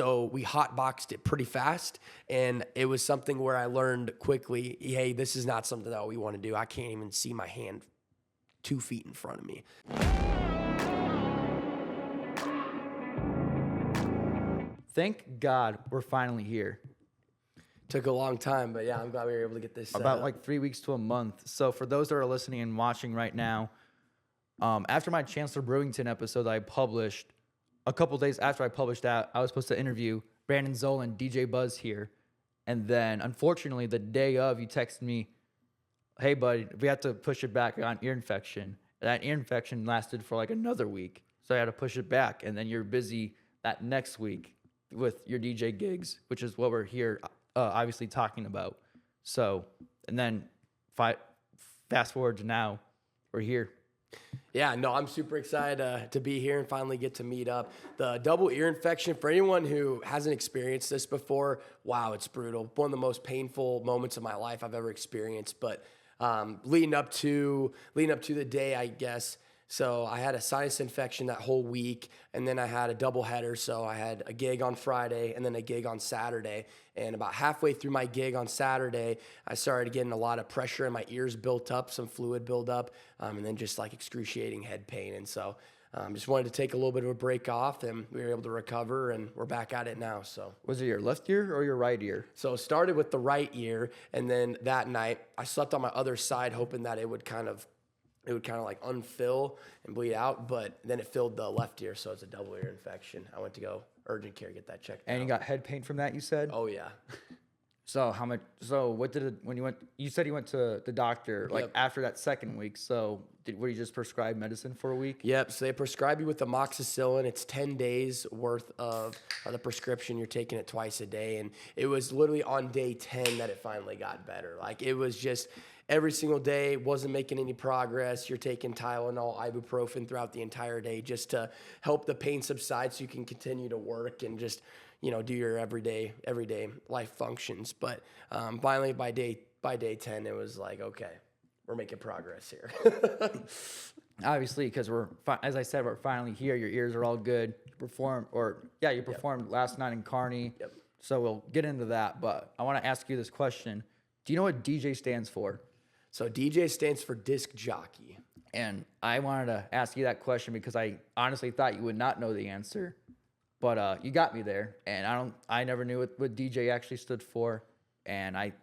So we hotboxed it pretty fast, and it was something where I learned quickly, hey, this is not something that we want to do. I can't even see my hand 2 feet in front of me. Thank God we're finally here. Took a long time, but yeah, I'm glad we were able to get this set About up. like 3 weeks to a month. So for those that are listening and watching right now, after my Chancellor Brewington episode I published, a couple days after I published that, I was supposed to interview Brandon Zohlen, DJ Buzz here. And then unfortunately, the day of, you texted me, hey, buddy, we have to push it back on ear infection. That ear infection lasted for like another week. So I had to push it back. And then you're busy that next week with your DJ gigs, which is what we're here obviously talking about. So, and then fast forward to now, we're here. Yeah, no, I'm super excited to be here and finally get to meet up. The double ear infection, for anyone who hasn't experienced this before, wow, it's brutal. One of the most painful moments of my life I've ever experienced. But leading up to the day, I guess, so I had a sinus infection that whole week, and then I had a doubleheader. So I had a gig on Friday and then a gig on Saturday. And about halfway through my gig on Saturday, I started getting a lot of pressure in my ears built up, some fluid build up, and then just like excruciating head pain. And so just wanted to take a little bit of a break off, and we were able to recover, and we're back at it now. So Was it your left ear or your right ear? So it started with the right ear, and then that night I slept on my other side, hoping that it would kind of like unfill and bleed out, but then it filled the left ear, so it's a double ear infection. I went to go urgent care, get that checked out. And you got head pain from that, you said? Oh, yeah. So how much? So what did it, when you went? You said you went to the doctor like Yep. after that second week. So were you just prescribed medicine for a week? Yep, so they prescribe you with amoxicillin. It's 10 days worth of the prescription. You're taking it twice a day, and it was literally on day 10 that it finally got better. Like, it was just every single day, wasn't making any progress. You're taking Tylenol, ibuprofen throughout the entire day just to help the pain subside so you can continue to work and just, do your everyday life functions. But finally, by day 10, it was like, okay, we're making progress here. Obviously, because as I said, we're finally here. Your ears are all good. You performed last night in Kearney. Yep. So we'll get into that. But I want to ask you this question. Do you know what DJ stands for? So DJ stands for disc jockey. And I wanted to ask you that question because I honestly thought you would not know the answer. But you got me there. And I never knew what DJ actually stood for. And I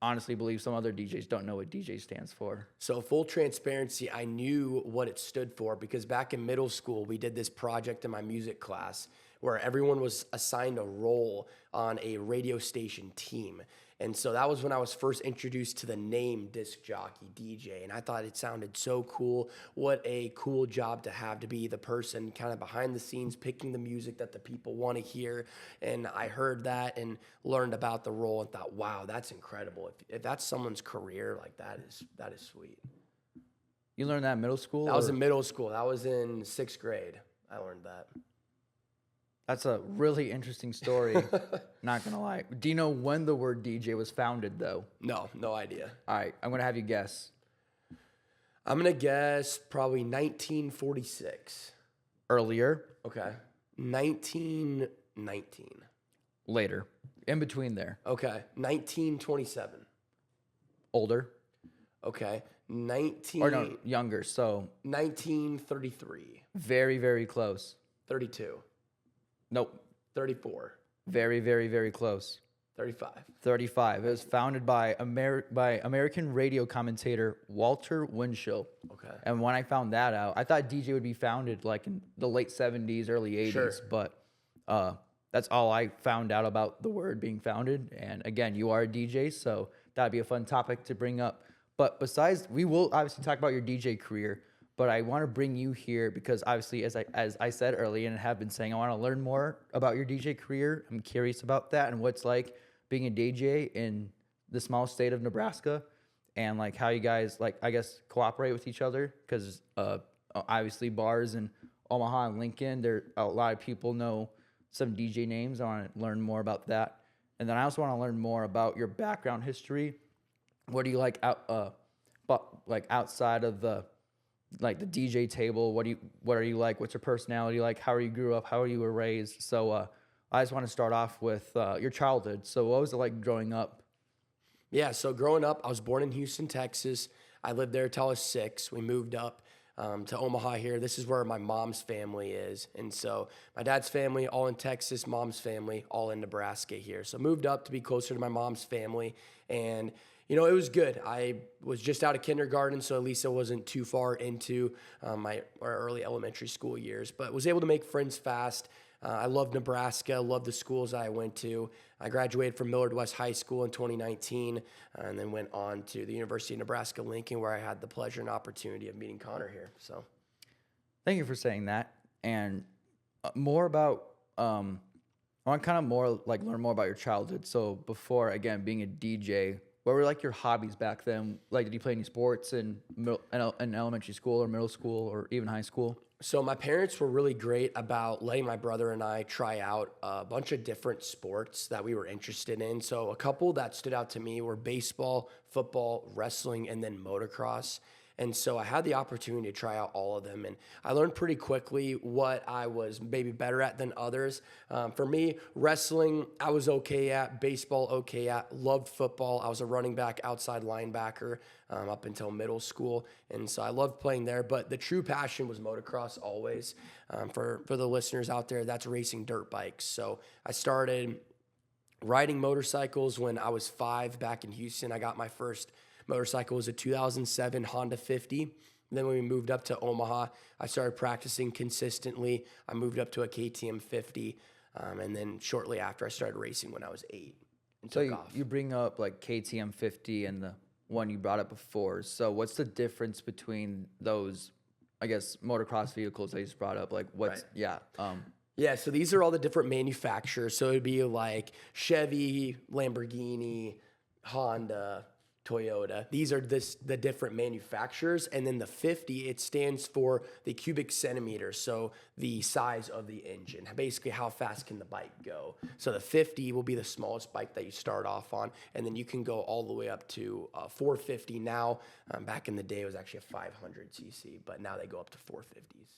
honestly believe some other DJs don't know what DJ stands for. So full transparency, I knew what it stood for because back in middle school, we did this project in my music class where everyone was assigned a role on a radio station team. And so that was when I was first introduced to the name disc jockey, DJ. And I thought it sounded so cool. What a cool job to have, to be the person kind of behind the scenes, picking the music that the people want to hear. And I heard that and learned about the role and thought, wow, that's incredible. If that's someone's career, like that is sweet. You learned that in middle school? That was in middle school. That was in 6th grade. I learned that. That's a really interesting story. Not going to lie. Do you know when the word DJ was founded, though? No idea. All right, I'm going to have you guess. I'm going to guess probably 1946. Earlier? Okay. 1919. Later. In between there. Okay. 1927. Older? Okay. Or no, younger, so. 1933. Very, very close. 32. Nope. 34. Very, very, very close. 35. 35. It was founded by American radio commentator Walter Winchell. Okay. And when I found that out, I thought DJ would be founded like in the late 70s, early 80s. Sure. But that's all I found out about the word being founded. And again, you are a DJ, so that'd be a fun topic to bring up. But besides, we will obviously talk about your DJ career. But I want to bring you here because obviously, as I said earlier and have been saying, I want to learn more about your DJ career. I'm curious about that and what it's like being a DJ in the small state of Nebraska and like how you guys cooperate with each other because obviously bars in Omaha and Lincoln, there a lot of people know some DJ names. I want to learn more about that. And then I also want to learn more about your background history. What do you like outside of the DJ table? What are you like? What's your personality like? How are you grew up? How are you were raised? So I just want to start off with your childhood. So what was it like growing up? Yeah, so growing up, I was born in Houston, Texas. I lived there till I was 6. We moved up to Omaha here. This is where my mom's family is. And so my dad's family, all in Texas, mom's family, all in Nebraska here. So moved up to be closer to my mom's family. And, it was good. I was just out of kindergarten, so at least I wasn't too far into my early elementary school years, but was able to make friends fast. I loved Nebraska, loved the schools I went to. I graduated from Millard West High School in 2019, and then went on to the University of Nebraska-Lincoln, where I had the pleasure and opportunity of meeting Connor here. So, Thank you for saying that. And more about, I want to kind of more like learn more about your childhood. So before, again, being a DJ, what were like your hobbies back then? Like, did you play any sports in elementary school or middle school or even high school? So my parents were really great about letting my brother and I try out a bunch of different sports that we were interested in. So a couple that stood out to me were baseball, football, wrestling, and then motocross. And so I had the opportunity to try out all of them. And I learned pretty quickly what I was maybe better at than others. For me, wrestling, I was okay at. Baseball, okay at. Loved football. I was a running back, outside linebacker up until middle school. And so I loved playing there. But the true passion was motocross always. For the listeners out there, that's racing dirt bikes. So I started riding motorcycles when I was 5 back in Houston. I got my first motorcycle was a 2007 Honda 50. And then when we moved up to Omaha, I started practicing consistently. I moved up to a KTM 50. And then shortly after, I started racing when I was 8. And So took off. you bring up like KTM 50 and the one you brought up before. So what's the difference between those, I guess, motocross vehicles that you just brought up? Like what's, Right. yeah. Yeah, so these are all the different manufacturers. So it'd be like Chevy, Lamborghini, Honda, Toyota. These are the different manufacturers. And then the 50, it stands for the cubic centimeter. So the size of the engine, basically how fast can the bike go. So the 50 will be the smallest bike that you start off on. And then you can go all the way up to 450 now. Back in the day, it was actually a 500cc, but now they go up to 450s.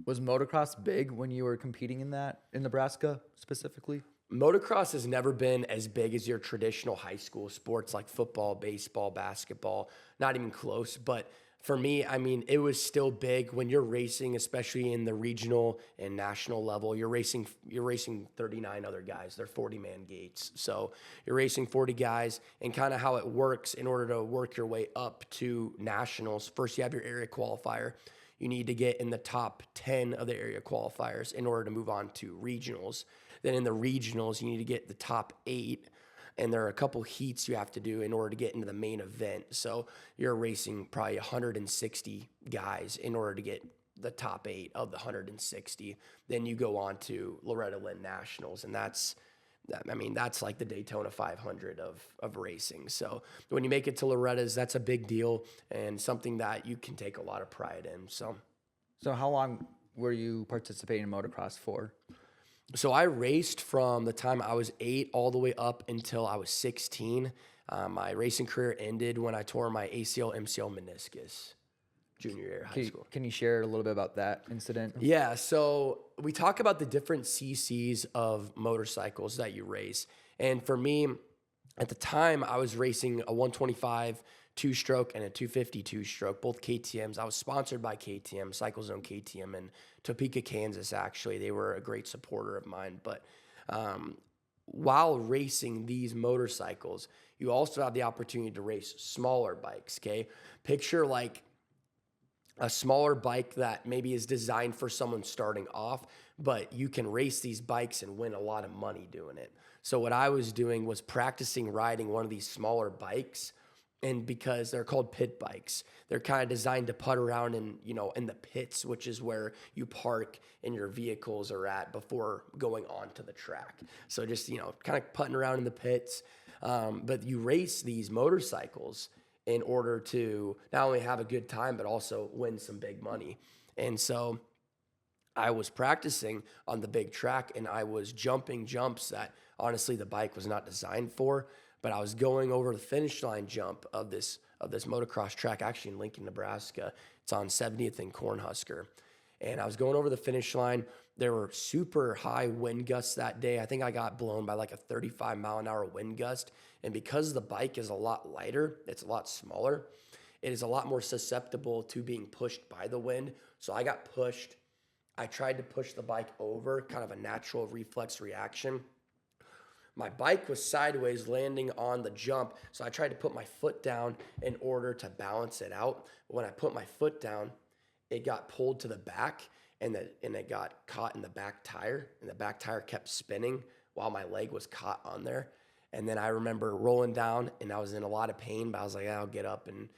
Was motocross big when you were competing in that in Nebraska specifically? Motocross has never been as big as your traditional high school sports like football, baseball, basketball, not even close. But for me, I mean, it was still big when you're racing, especially in the regional and national level. You're racing 39 other guys. They're 40-man gates. So you're racing 40 guys, and kind of how it works in order to work your way up to nationals. First, you have your area qualifier. You need to get in the top 10 of the area qualifiers in order to move on to regionals. Then in the regionals, you need to get the top 8, and there are a couple heats you have to do in order to get into the main event. So you're racing probably 160 guys in order to get the top 8 of the 160. Then you go on to Loretta Lynn Nationals, and that's like the Daytona 500 of racing. So when you make it to Loretta's, that's a big deal and something that you can take a lot of pride in. So how long were you participating in motocross for? So I raced from the time I was 8 all the way up until I was 16. My racing career ended when I tore my ACL, MCL meniscus, junior year of high school. Can you share a little bit about that incident? Yeah, so we talk about the different CCs of motorcycles that you race. And for me, at the time, I was racing a 125 two-stroke and a 250 two-stroke, both KTMs. I was sponsored by KTM, Cycle Zone KTM in Topeka, Kansas, actually. They were a great supporter of mine. But while racing these motorcycles, you also have the opportunity to race smaller bikes, okay? Picture like a smaller bike that maybe is designed for someone starting off, but you can race these bikes and win a lot of money doing it. So what I was doing was practicing riding one of these smaller bikes. And because they're called pit bikes, they're kind of designed to putt around in the pits, which is where you park and your vehicles are at before going onto the track. So just, kind of putting around in the pits. But you race these motorcycles in order to not only have a good time, but also win some big money. And so I was practicing on the big track, and I was jumping jumps that honestly the bike was not designed for. But I was going over the finish line jump of this motocross track, actually in Lincoln, Nebraska. It's on 70th and Cornhusker. and I was going over the finish line. There were super high wind gusts that day. I think I got blown by like a 35-mile-an-hour wind gust. And because the bike is a lot lighter, it's a lot smaller, it is a lot more susceptible to being pushed by the wind. So I got pushed. I tried to push the bike over, kind of a natural reflex reaction. My bike was sideways landing on the jump, so I tried to put my foot down in order to balance it out. When I put my foot down, it got pulled to the back, and it got caught in the back tire, and the back tire kept spinning while my leg was caught on there. And then I remember rolling down, and I was in a lot of pain, but I was like, I'll get up and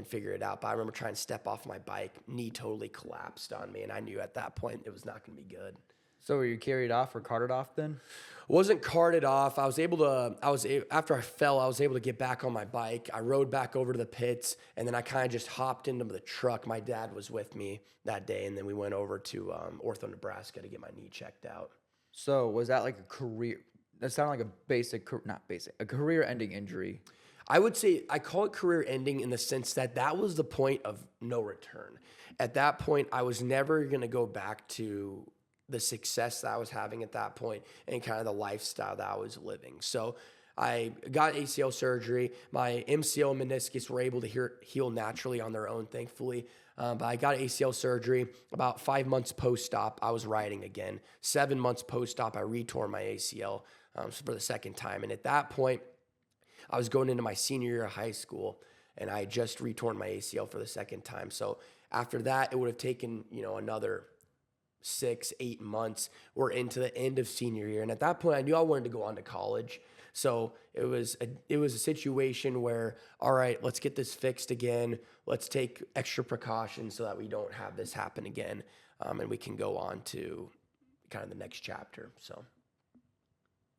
figure it out. But I remember trying to step off my bike, knee totally collapsed on me, and I knew at that point it was not going to be good. So were you carried off or carted off then? Wasn't carted off. After I fell, I was able to get back on my bike. I rode back over to the pits, and then I kind of just hopped into the truck. My dad was with me that day, and then we went over to Ortho, Nebraska to get my knee checked out. So was that like a career? That sounded like a career-ending injury. I would say I call it career ending in the sense that that was the point of no return. At that point, I was never going to go back to the success that I was having at that point and kind of the lifestyle that I was living. So I got ACL surgery. My MCL and meniscus were able to heal naturally on their own, thankfully. But I got ACL surgery. About 5 months post-op, I was riding again. 7 months post-op, I retore my ACL for the second time. And at that point, I was going into my senior year of high school, and I had just retorn my ACL for the second time. So after that, it would have taken, another 6-8 months. We're into the end of senior year. And at that point, I knew I wanted to go on to college. So it was a situation where, all right, let's get this fixed again. Let's take extra precautions so that we don't have this happen again. And we can go on to kind of the next chapter. So.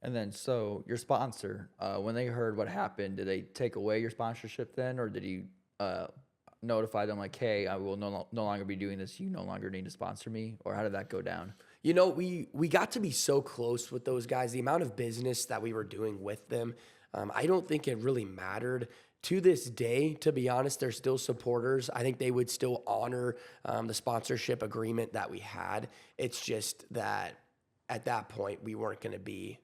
And then, so your sponsor, when they heard what happened, did they take away your sponsorship then, or did you notify them like, hey, I will no longer be doing this, you no longer need to sponsor me, or how did that go down? We got to be so close with those guys. The amount of business that we were doing with them, I don't think it really mattered. To this day, to be honest, they're still supporters. I think they would still honor the sponsorship agreement that we had. It's just that at that point, we weren't going to be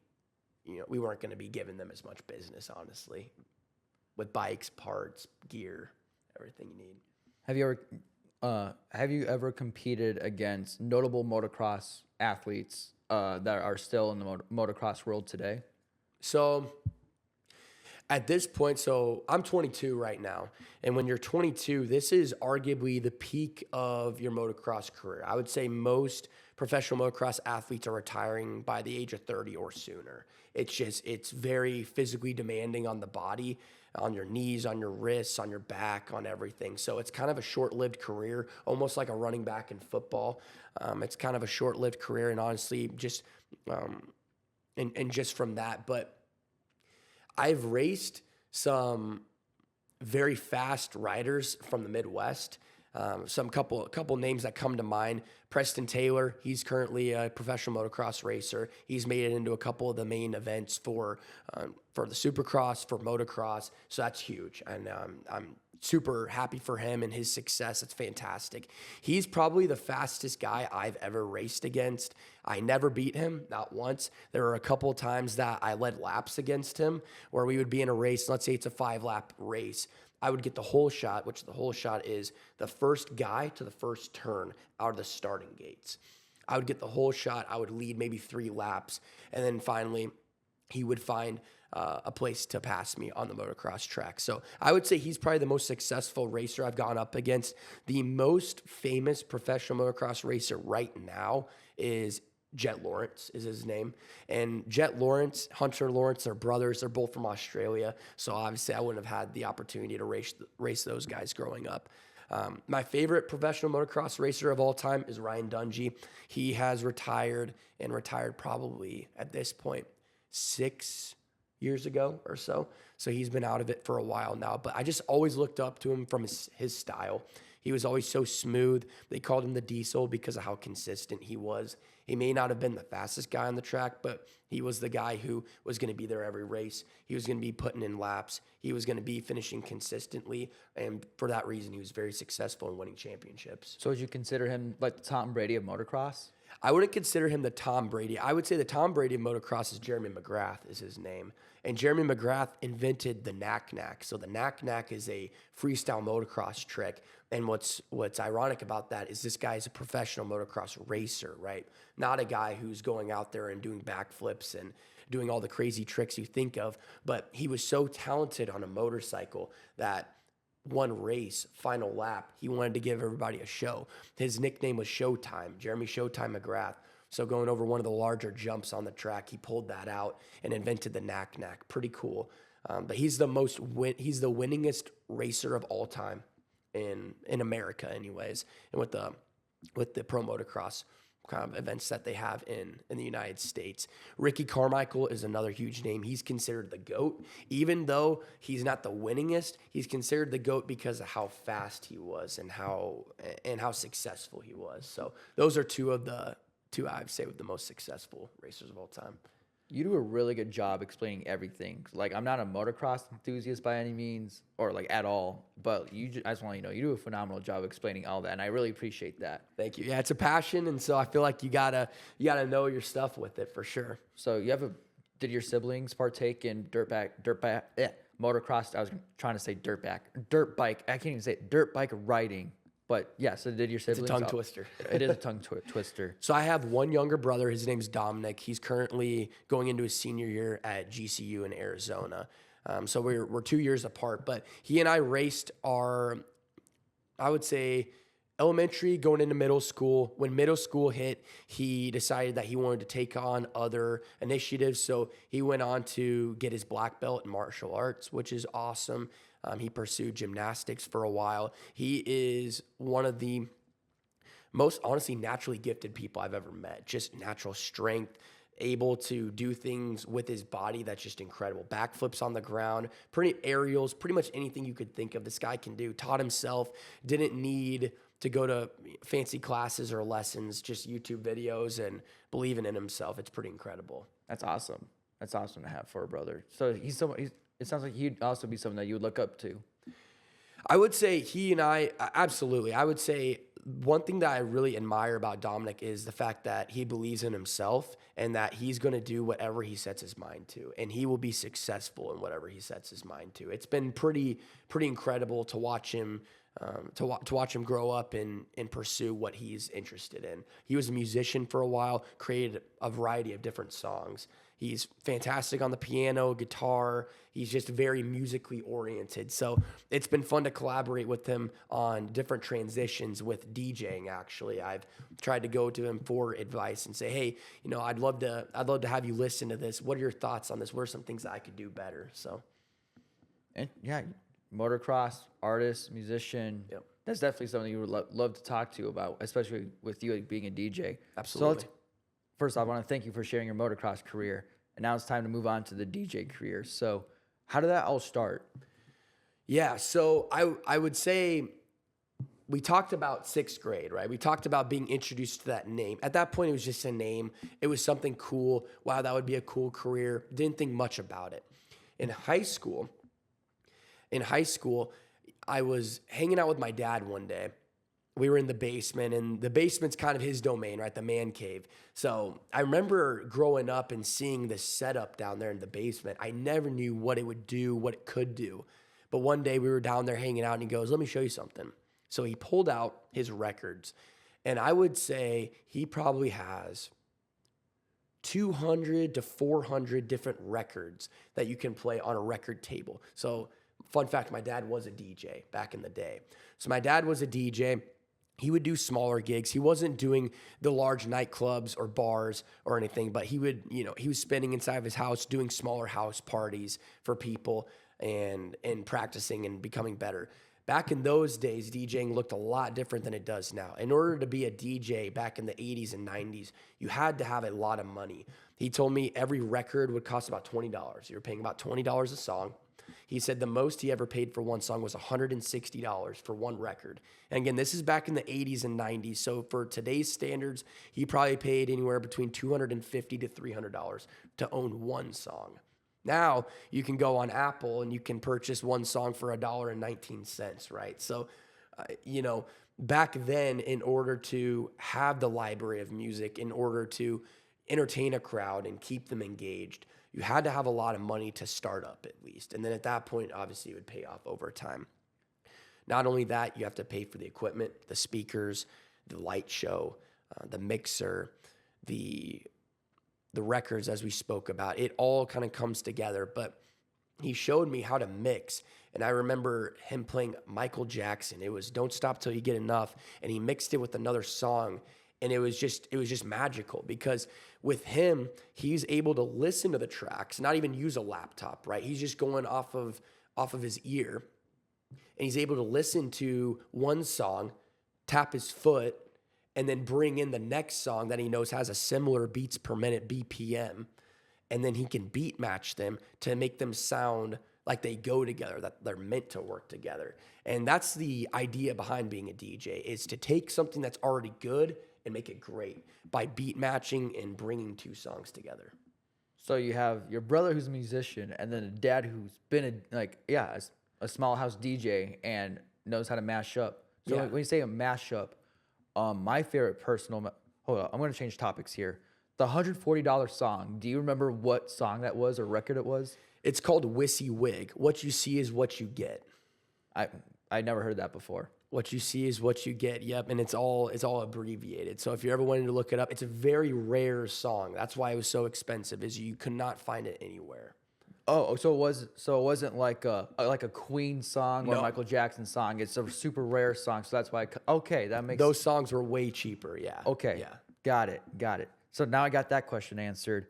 giving them as much business, honestly, with bikes, parts, gear, everything you need. Have you ever competed against notable motocross athletes that are still in the motocross world today? So at this point, I'm 22 right now. And when you're 22, this is arguably the peak of your motocross career. I would say most professional motocross athletes are retiring by the age of 30 or sooner. It's very physically demanding on the body, on your knees, on your wrists, on your back, on everything. So it's kind of a short-lived career, almost like a running back in football. It's kind of a short-lived career, and honestly, just just from that. But I've raced some very fast riders from the Midwest. Some couple names that come to mind. Preston Taylor, he's currently a professional motocross racer. He's made it into a couple of the main events for the Supercross, for motocross. So that's huge, and I'm super happy for him and his success. It's fantastic. He's probably the fastest guy I've ever raced against. I never beat him, not once. There were a couple of times that I led laps against him, where we would be in a race. Let's say it's a 5-lap race. I would get the whole shot, which the whole shot is the first guy to the first turn out of the starting gates. I would get the whole shot. I would lead maybe 3 laps. And then finally, he would find a place to pass me on the motocross track. So I would say he's probably the most successful racer I've gone up against. The most famous professional motocross racer right now is Jet Lawrence is his name. And Jet Lawrence, Hunter Lawrence, they're brothers. They're both from Australia. So obviously I wouldn't have had the opportunity to race those guys growing up. My favorite professional motocross racer of all time is Ryan Dungey. He has retired probably at this point 6 years ago or so. So he's been out of it for a while now. But I just always looked up to him from his style. He was always so smooth. They called him the Diesel because of how consistent he was He may not have been the fastest guy on the track, but he was the guy who was going to be there every race. He was going to be putting in laps. He was going to be finishing consistently. And for that reason, he was very successful in winning championships. So would you consider him like the Tom Brady of motocross? I wouldn't consider him the Tom Brady. I would say the Tom Brady of motocross is Jeremy McGrath is his name. And Jeremy McGrath invented the knack-knack. So the knack-knack is a freestyle motocross trick. And what's ironic about that is this guy is a professional motocross racer, right? Not a guy who's going out there and doing backflips and doing all the crazy tricks you think of. But he was so talented on a motorcycle that one race, final lap, he wanted to give everybody a show. His nickname was Showtime, Jeremy Showtime McGrath. So going over one of the larger jumps on the track, he pulled that out and invented the knack-knack. Pretty cool. But he's the winningest racer of all time in America, anyways. And with the pro motocross kind of events that they have in the United States. Ricky Carmichael is another huge name. He's considered the GOAT. Even though he's not the winningest, he's considered the GOAT because of how fast he was and how successful he was. So those are two I'd say with the most successful racers of all time. You do a really good job explaining everything. Like, I'm not a motocross enthusiast by any means, or like at all, but I just want to you do a phenomenal job explaining all that, and I really appreciate that. Thank you. Yeah, it's a passion, and so I feel like you gotta know your stuff with it for sure. So did your siblings partake in dirt motocross? I was trying to say dirt bike. I can't even say it, dirt bike riding. But yeah, so did your siblings? It's a tongue twister. It is a tongue twister. So I have one younger brother. His name's Dominic. He's currently going into his senior year at GCU in Arizona. So we're 2 years apart. But he and I raced I would say, elementary going into middle school. When middle school hit, he decided that he wanted to take on other initiatives. So he went on to get his black belt in martial arts, which is awesome. He pursued gymnastics for a while. He is one of the most, honestly, naturally gifted people I've ever met. Just natural strength, able to do things with his body that's just incredible. Backflips on the ground, pretty aerials, pretty much anything you could think of this guy can do. Taught himself, didn't need to go to fancy classes or lessons, just YouTube videos and believing in himself. It's pretty incredible. That's awesome. That's awesome to have for a brother. So it sounds like he'd also be someone that you would look up to. I would say he and I, absolutely. I would say one thing that I really admire about Dominic is the fact that he believes in himself and that he's going to do whatever he sets his mind to, and he will be successful in whatever he sets his mind to. It's been pretty incredible to watch him. To watch him grow up and pursue what he's interested in. He was a musician for a while, created a variety of different songs. He's fantastic on the piano, guitar. He's just very musically oriented. So it's been fun to collaborate with him on different transitions with DJing, actually. I've tried to go to him for advice and say, hey, I'd love to have you listen to this. What are your thoughts on this? What are some things that I could do better? So, and yeah, motocross, artist, musician. Yep. That's definitely something you would love to talk to about, especially with you being a DJ. Absolutely. So first, I want to thank you for sharing your motocross career. And now it's time to move on to the DJ career. So how did that all start? Yeah, so I would say we talked about sixth grade, right? We talked about being introduced to that name. At that point, it was just a name. It was something cool. Wow, that would be a cool career. Didn't think much about it. In high school, I was hanging out with my dad one day. We were in the basement, and the basement's kind of his domain, right? The man cave. So I remember growing up and seeing this setup down there in the basement. I never knew what it would do, what it could do. But one day we were down there hanging out, and he goes, let me show you something. So he pulled out his records, and I would say he probably has 200 to 400 different records that you can play on a record table. So fun fact, my dad was a DJ back in the day. So my dad was a DJ. He would do smaller gigs. He wasn't doing the large nightclubs or bars or anything, but he was spending inside of his house doing smaller house parties for people and practicing and becoming better. Back in those days, DJing looked a lot different than it does now. In order to be a DJ back in the 80s and 90s, you had to have a lot of money. He told me every record would cost about $20. You were paying about $20 a song. He said the most he ever paid for one song was $160 for one record. And again, this is back in the 80s and 90s. So for today's standards, he probably paid anywhere between $250 to $300 to own one song. Now you can go on Apple and you can purchase one song for $1.19, right? So, back then, in order to have the library of music, in order to entertain a crowd and keep them engaged, you had to have a lot of money to start up at least. And then at that point, obviously, it would pay off over time. Not only that, you have to pay for the equipment, the speakers, the light show, the mixer, the records, as we spoke about. It all kind of comes together. But he showed me how to mix. And I remember him playing Michael Jackson. It was Don't Stop Till You Get Enough. And he mixed it with another song. And it was just magical, because with him, he's able to listen to the tracks, not even use a laptop, right? He's just going off of his ear. And he's able to listen to one song, tap his foot, and then bring in the next song that he knows has a similar beats per minute BPM. And then he can beat match them to make them sound like they go together, that they're meant to work together. And that's the idea behind being a DJ, is to take something that's already good and make it great by beat matching and bringing two songs together. So you have your brother who's a musician, and then a dad who's been a small house DJ and knows how to mash up. So when you say a mashup, my favorite hold on, I'm going to change topics here. The $140 song, do you remember what song that was or record it was? It's called Wissy Wig. What you see is what you get. I never heard that before. What you see is what you get. Yep, and it's all abbreviated. So if you're ever wanting to look it up, it's a very rare song. That's why it was so expensive, is you could not find it anywhere. Oh, so it wasn't like a Queen song or a Michael Jackson song. It's a super rare song, so that's why. That makes those songs were way cheaper. Yeah. Okay. Yeah. Got it. So now I got that question answered.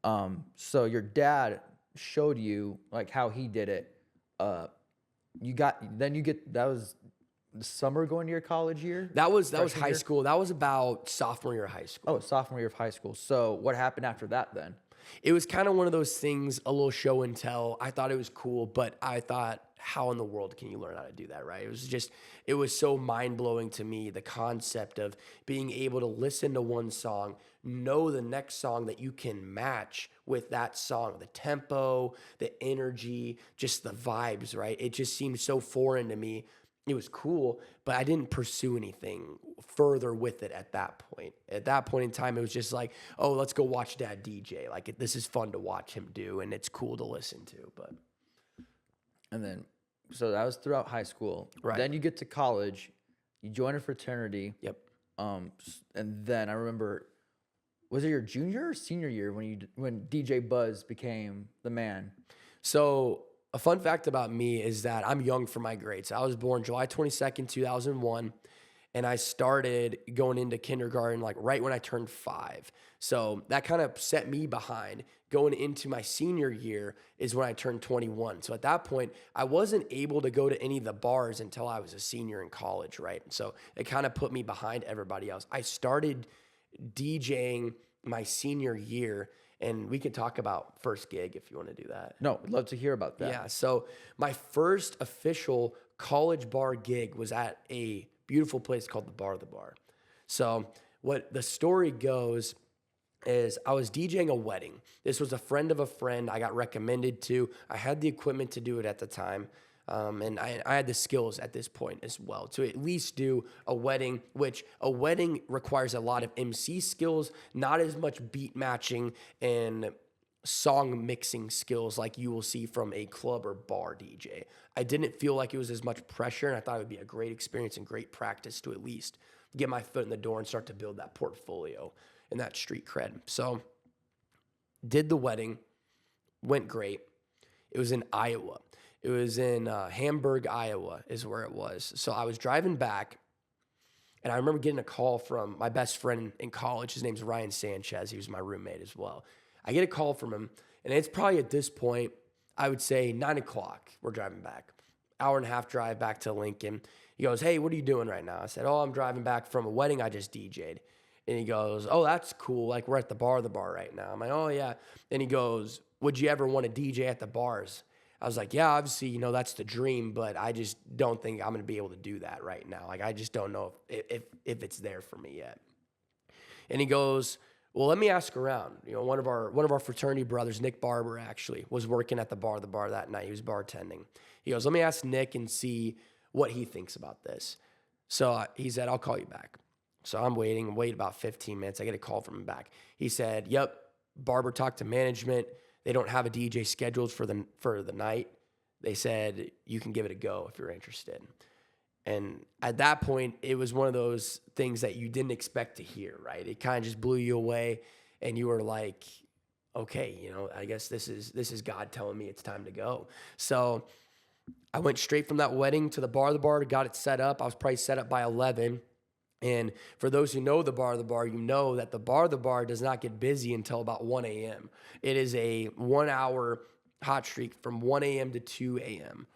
So your dad showed you like how he did it. That was the summer going to your college year? That was high school. That was about sophomore year of high school. Oh, sophomore year of high school. So what happened after that then? It was kind of one of those things, a little show and tell. I thought it was cool, but I thought, how in the world can you learn how to do that, right? It was so mind-blowing to me, the concept of being able to listen to one song, know the next song that you can match with that song, the tempo, the energy, just the vibes, right? It just seemed so foreign to me. It was cool, but I didn't pursue anything further with it at that point. At that point in time, it was just like, oh, let's go watch Dad DJ. Like, this is fun to watch him do, and it's cool to listen to. But and then, so that was throughout high school. Right. Then you get to college, you join a fraternity. Yep. And then I remember, was it your junior or senior year when DJ Buzz became the man? So a fun fact about me is that I'm young for my grades. I was born July 22nd, 2001, and I started going into kindergarten like right when I turned 5. So that kind of set me behind. Going into my senior year is when I turned 21. So at that point, I wasn't able to go to any of the bars until I was a senior in college, right? So it kind of put me behind everybody else. I started DJing my senior year, and we could talk about first gig if you want to do that. No, I'd love to hear about that. Yeah, so my first official college bar gig was at a beautiful place called the Bar of the Bar. So what the story goes is I was DJing a wedding. This was a friend of a friend I got recommended to. I had the equipment to do it at the time. And I had the skills at this point as well to at least do a wedding, which a wedding requires a lot of MC skills, not as much beat matching and song mixing skills like you will see from a club or bar DJ. I didn't feel like it was as much pressure, and I thought it would be a great experience and great practice to at least get my foot in the door and start to build that portfolio and that street cred. So did the wedding, went great. It was in Iowa. It was in Hamburg, Iowa is where it was. So I was driving back, and I remember getting a call from my best friend in college. His name's Ryan Sanchez. He was my roommate as well. I get a call from him, and it's probably at this point, I would say 9 o'clock. We're driving back. Hour and a half drive back to Lincoln. He goes, hey, what are you doing right now? I said, oh, I'm driving back from a wedding I just DJ'd. And he goes, oh, that's cool. Like, we're at the Bar of the Bar right now. I'm like, oh, yeah. And he goes, would you ever want to DJ at the bars? I was like, yeah, obviously, you know, that's the dream, but I just don't think I'm going to be able to do that right now. Like, I just don't know if it's there for me yet. And he goes, well, let me ask around. You know, one of our fraternity brothers, Nick Barber, actually was working at the bar that night. He was bartending. He goes, let me ask Nick and see what he thinks about this. So he said, I'll call you back. So I'm waiting, wait about 15 minutes. I get a call from him back. He said, yep, Barber talked to management. They don't have a DJ scheduled for the night. They said, you can give it a go if you're interested. And at that point, it was one of those things that you didn't expect to hear, right? It kind of just blew you away, and you were like, okay, you know, I guess this is God telling me it's time to go. So I went straight from that wedding to the bar, got it set up. I was probably set up by 11. And for those who know the bar, you know that the bar does not get busy until about 1 a.m. It is a 1 hour hot streak from 1 a.m. to 2 a.m.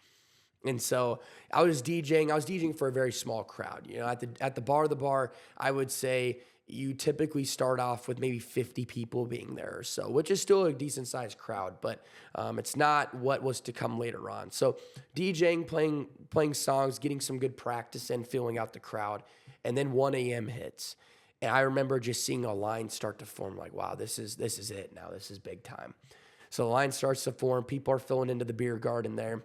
And so I was DJing for a very small crowd. You know, at the bar, I would say you typically start off with maybe 50 people being there or so, which is still a decent sized crowd, but it's not what was to come later on. So DJing, playing songs, getting some good practice and filling out the crowd. And then 1 a.m. hits. And I remember just seeing a line start to form, like, wow, this is it now. This is big time. So the line starts to form. People are filling into the beer garden there,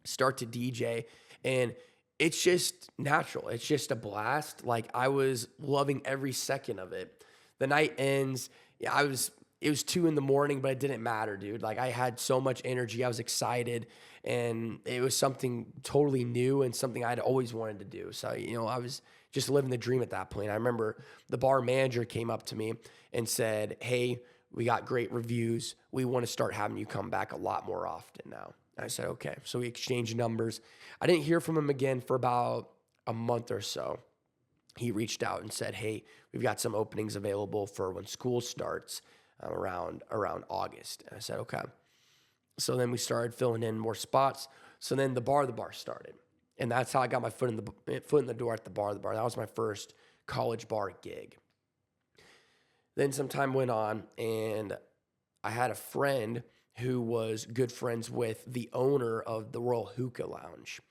start to DJ. And it's just natural. It's just a blast. Like, I was loving every second of it. The night ends. Yeah, it was 2 a.m, but it didn't matter, dude. Like, I had so much energy. I was excited. And it was something totally new and something I'd always wanted to do. So, you know, I was just living the dream at that point. I remember the bar manager came up to me and said, hey, we got great reviews. We want to start having you come back a lot more often now. And I said, okay. So we exchanged numbers. I didn't hear from him again for about a month or so. He reached out and said, hey, we've got some openings available for when school starts around August. And I said, okay. So then we started filling in more spots. So then the bar started. And that's how I got my foot in the door at the bar. That was my first college bar gig. Then some time went on, and I had a friend who was good friends with the owner of the Royal Hookah Lounge.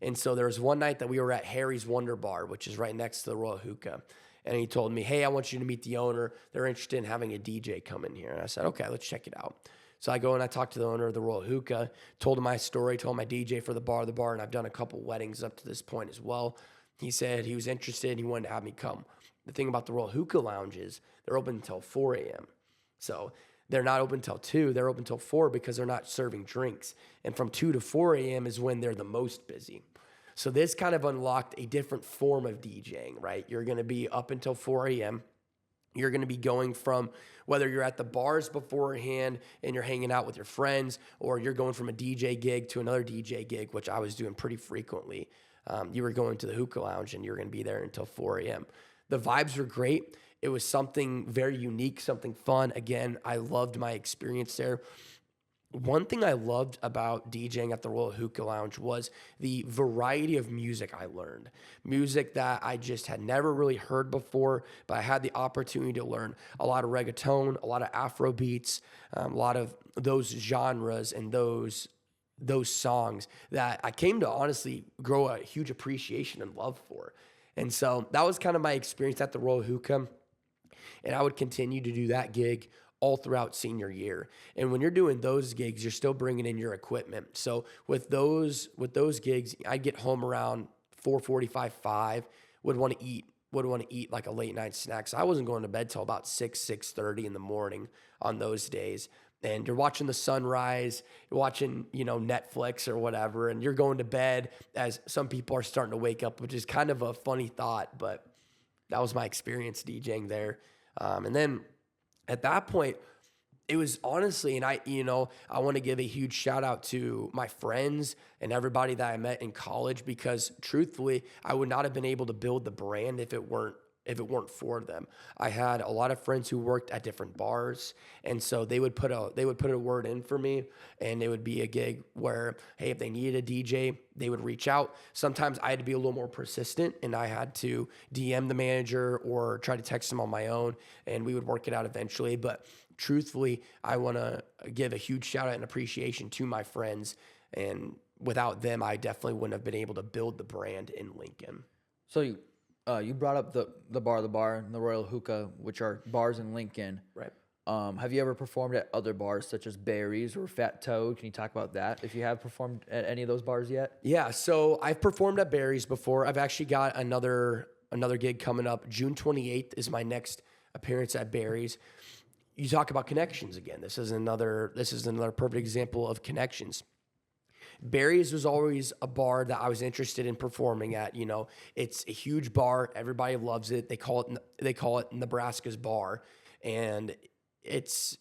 And so there was one night that we were at Harry's Wonder Bar, which is right next to the Royal Hookah. And he told me, hey, I want you to meet the owner. They're interested in having a DJ come in here. And I said, okay, let's check it out. So I go and I talk to the owner of the Royal Hookah, told him my story, told him my DJ for the bar, and I've done a couple weddings up to this point as well. He said he was interested and he wanted to have me come. The thing about the Royal Hookah Lounge is they're open until 4 a.m. So they're not open until 2, they're open until 4 because they're not serving drinks. And from 2 to 4 a.m. is when they're the most busy. So this kind of unlocked a different form of DJing, right? You're going to be up until 4 a.m. You're going to be going from whether you're at the bars beforehand and you're hanging out with your friends, or you're going from a DJ gig to another DJ gig, which I was doing pretty frequently. You were going to the hookah lounge and you're going to be there until 4 a.m. The vibes were great. It was something very unique, something fun. Again, I loved my experience there. One thing I loved about DJing at the Royal Hookah Lounge was the variety of music I learned. Music that I just had never really heard before, but I had the opportunity to learn a lot of reggaeton, a lot of Afro beats, a lot of those genres and those songs that I came to honestly grow a huge appreciation and love for. And so that was kind of my experience at the Royal Hookah. And I would continue to do that gig all throughout senior year. And when you're doing those gigs, you're still bringing in your equipment. So with those gigs, I'd get home around 4:45, 5, would want to eat like a late night snack. So I wasn't going to bed till about 6:30 in the morning on those days. And you're watching the sunrise, you're watching, Netflix or whatever, and you're going to bed as some people are starting to wake up, which is kind of a funny thought, but that was my experience DJing there. And then at that point, it was honestly, and I want to give a huge shout out to my friends and everybody that I met in college, because truthfully, I would not have been able to build the brand if it weren't for them. I had a lot of friends who worked at different bars, and so they would put a word in for me, and it would be a gig where, hey, if they needed a DJ, they would reach out. Sometimes I had to be a little more persistent, and I had to DM the manager or try to text them on my own, and we would work it out eventually. But truthfully, I want to give a huge shout out and appreciation to my friends. And without them, I definitely wouldn't have been able to build the brand in Lincoln. So you brought up the bar, and the Royal Hookah, which are bars in Lincoln. Right. Have you ever performed at other bars such as Barry's or Fat Toad? Can you talk about that? If you have performed at any of those bars yet? Yeah, so I've performed at Barry's before. I've actually got another gig coming up. June 28th is my next appearance at Barry's. You talk about connections again. This is another perfect example of connections. Barry's was always a bar that I was interested in performing at. You know, it's a huge bar. Everybody loves it. They call it Nebraska's bar, and it's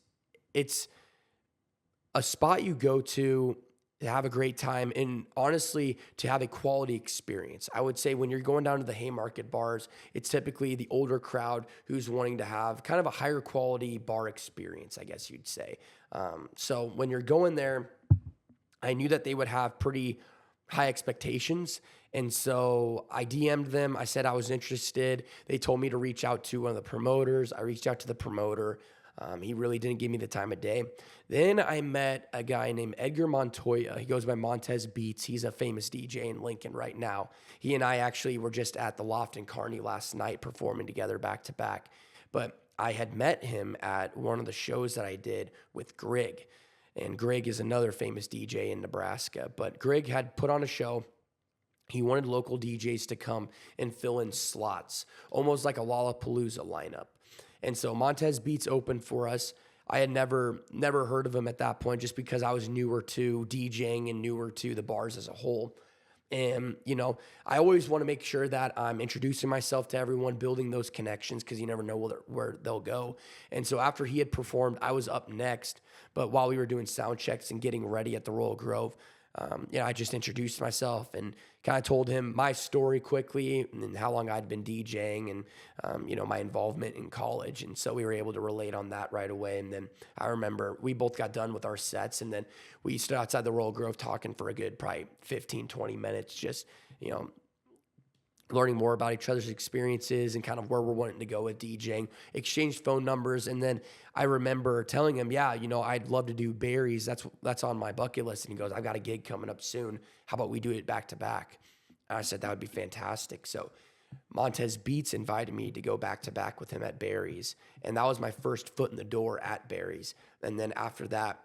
a spot you go to have a great time and honestly to have a quality experience. I would say when you're going down to the Haymarket bars, it's typically the older crowd who's wanting to have kind of a higher quality bar experience, I guess you'd say. So when you're going there, I knew that they would have pretty high expectations. And so I DM'd them. I said I was interested. They told me to reach out to one of the promoters. I reached out to the promoter. He really didn't give me the time of day. Then I met a guy named Edgar Montoya. He goes by Montez Beats. He's a famous DJ in Lincoln right now. He and I actually were just at the Loft in Kearney last night performing together back to back. But I had met him at one of the shows that I did with Greg. And Greg is another famous DJ in Nebraska. But Greg had put on a show. He wanted local DJs to come and fill in slots, almost like a Lollapalooza lineup. And so Montez Beats opened for us. I had never heard of him at that point just because I was newer to DJing and newer to the bars as a whole. And, you know, I always want to make sure that I'm introducing myself to everyone, building those connections because you never know where they'll go. And so after he had performed, I was up next. But while we were doing sound checks and getting ready at the Royal Grove, I just introduced myself and kind of told him my story quickly and how long I'd been DJing and, my involvement in college. And so we were able to relate on that right away. And then I remember we both got done with our sets and then we stood outside the Royal Grove talking for a good probably 15, 20 minutes, just, learning more about each other's experiences and kind of where we're wanting to go with DJing, exchanged phone numbers. And then I remember telling him, I'd love to do Barry's. That's on my bucket list. And he goes, I've got a gig coming up soon. How about we do it back to back? And I said, that would be fantastic. So Montez Beats invited me to go back to back with him at Barry's. And that was my first foot in the door at Barry's. And then after that,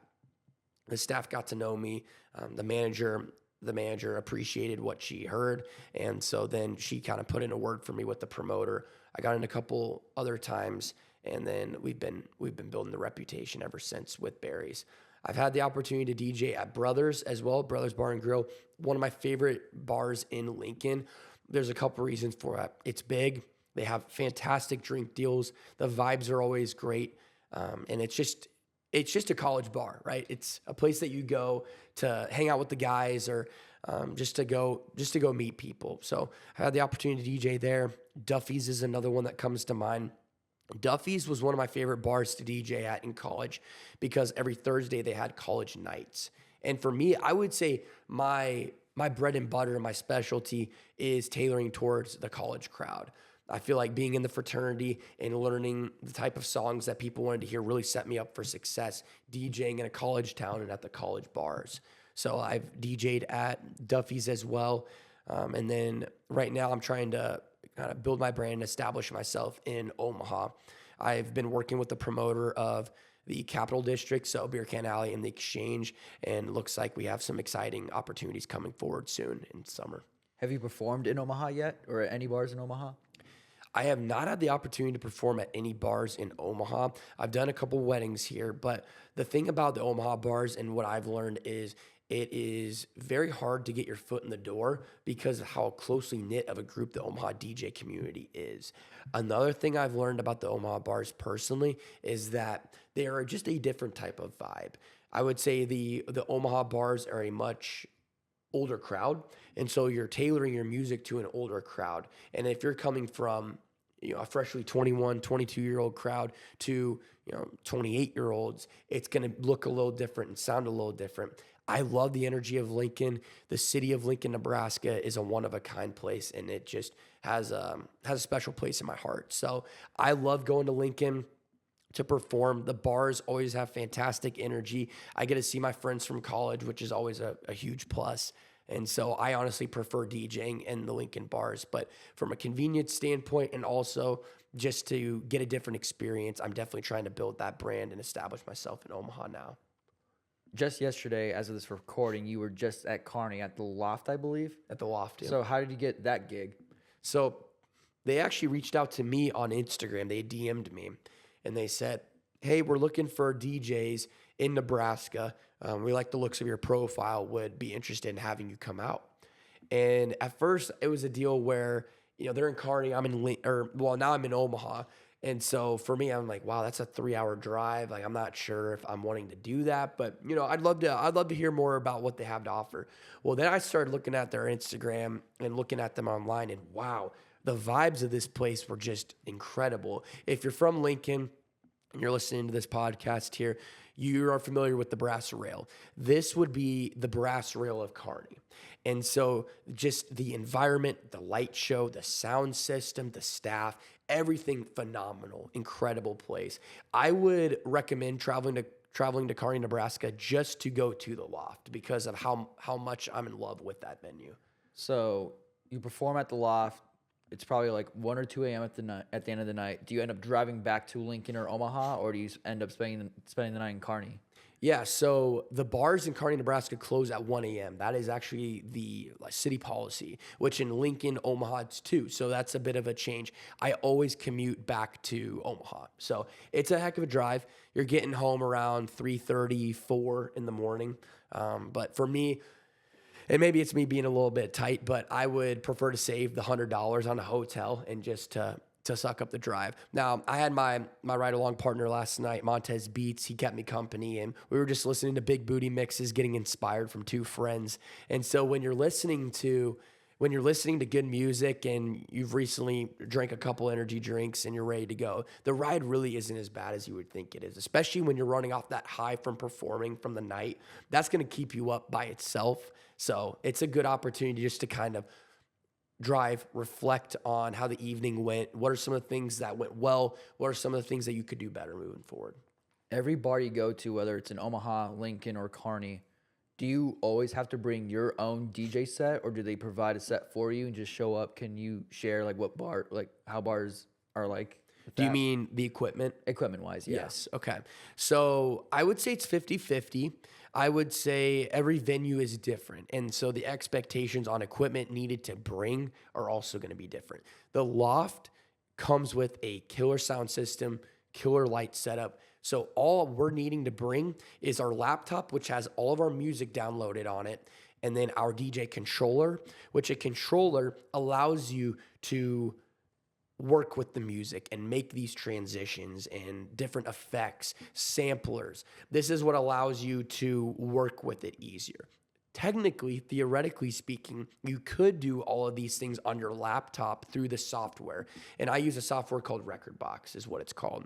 the staff got to know me. The manager appreciated what she heard. And so then she kind of put in a word for me with the promoter. I got in a couple other times and then we've been building the reputation ever since with Barry's. I've had the opportunity to DJ at Brothers as well, Brothers Bar and Grill, one of my favorite bars in Lincoln. There's a couple reasons for it. It's big. They have fantastic drink deals. The vibes are always great. And it's just a college bar, right? It's a place that you go to hang out with the guys or just to go meet people. So I had the opportunity to DJ there. Duffy's is another one that comes to mind. Duffy's was one of my favorite bars to DJ at in college because every Thursday they had college nights. And for me, I would say my bread and butter, my specialty is tailoring towards the college crowd. I feel like being in the fraternity and learning the type of songs that people wanted to hear really set me up for success DJing in a college town and at the college bars. So I've DJ'd at Duffy's as well. And then right now I'm trying to kind of build my brand and establish myself in Omaha. I've been working with the promoter of the Capital District, so Beer Can Alley and the Exchange, and it looks like we have some exciting opportunities coming forward soon in summer. Have you performed in Omaha yet or at any bars in Omaha? I have not had the opportunity to perform at any bars in Omaha. I've done a couple weddings here, but the thing about the Omaha bars and what I've learned is it is very hard to get your foot in the door because of how closely knit of a group the Omaha DJ community is. Another thing I've learned about the Omaha bars personally is that they are just a different type of vibe. I would say the Omaha bars are a much older crowd, and so you're tailoring your music to an older crowd. And if you're coming from a freshly 21, 22-year-old crowd to 28-year-olds, it's going to look a little different and sound a little different. I love the energy of Lincoln. The city of Lincoln, Nebraska is a one-of-a-kind place, and it just has a special place in my heart. So I love going to Lincoln to perform. The bars always have fantastic energy. I get to see my friends from college, which is always a huge plus. And so I honestly prefer DJing in the Lincoln bars. But from a convenience standpoint and also just to get a different experience, I'm definitely trying to build that brand and establish myself in Omaha now. Just yesterday, as of this recording, you were just at Kearney at the Loft, I believe. At the Loft, yeah. So how did you get that gig? So they actually reached out to me on Instagram. They DM'd me and they said, hey, we're looking for DJs in Nebraska. We like the looks of your profile, would be interested in having you come out. And at first it was a deal where, they're in Kearney, now I'm in Omaha. And so for me, I'm like, wow, that's a 3-hour drive. Like, I'm not sure if I'm wanting to do that, but I'd love to hear more about what they have to offer. Well, then I started looking at their Instagram and looking at them online, and wow, the vibes of this place were just incredible. If you're from Lincoln and you're listening to this podcast here, you are familiar with the Brass Rail. This would be the Brass Rail of Kearney. And so just the environment, the light show, the sound system, the staff, everything phenomenal, incredible place. I would recommend traveling to Kearney, Nebraska just to go to the Loft because of how much I'm in love with that venue. So you perform at the Loft. It's probably like 1 or 2 a.m. at the end of the night. Do you end up driving back to Lincoln or Omaha, or do you end up spending the night in Kearney? Yeah, so the bars in Kearney, Nebraska close at 1 a.m. That is actually the city policy, which in Lincoln, Omaha, it's 2. So that's a bit of a change. I always commute back to Omaha. So it's a heck of a drive. You're getting home around 3:30, 4 in the morning. But for me, and maybe it's me being a little bit tight, but I would prefer to save the $100 on a hotel and just to suck up the drive. Now, I had my ride-along partner last night, Montez Beats. He kept me company, and we were just listening to big booty mixes, getting inspired from 2 friends. And so when you're listening to good music and you've recently drank a couple energy drinks and you're ready to go, the ride really isn't as bad as you would think it is, especially when you're running off that high from performing from the night. That's going to keep you up by itself. So it's a good opportunity just to kind of drive, reflect on how the evening went. What are some of the things that went well? What are some of the things that you could do better moving forward? Every bar you go to, whether it's in Omaha, Lincoln, or Kearney, do you always have to bring your own DJ set, or do they provide a set for you and just show up? Can you share how bars are like? Do you mean the equipment? Equipment-wise, yeah. Yes. Okay. So I would say it's 50-50. I would say every venue is different. And so the expectations on equipment needed to bring are also going to be different. The Loft comes with a killer sound system, killer light setup. So all we're needing to bring is our laptop, which has all of our music downloaded on it, and then our DJ controller, which a controller allows you to work with the music and make these transitions and different effects, samplers. This is what allows you to work with it easier. Technically, theoretically speaking, you could do all of these things on your laptop through the software. And I use a software called Rekordbox is what it's called.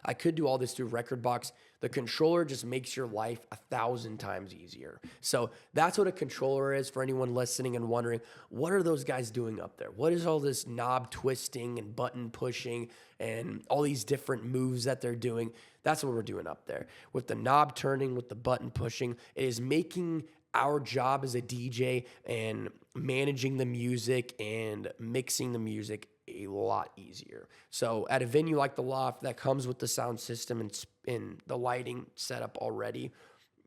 I could do all this through Rekordbox. The controller just makes your life 1,000 times easier. So that's what a controller is for anyone listening and wondering, what are those guys doing up there? What is all this knob twisting and button pushing and all these different moves that they're doing? That's what we're doing up there. With the knob turning, with the button pushing, it is making our job as a DJ and managing the music and mixing the music a lot easier. So at a venue like the Loft that comes with the sound system and the lighting setup already,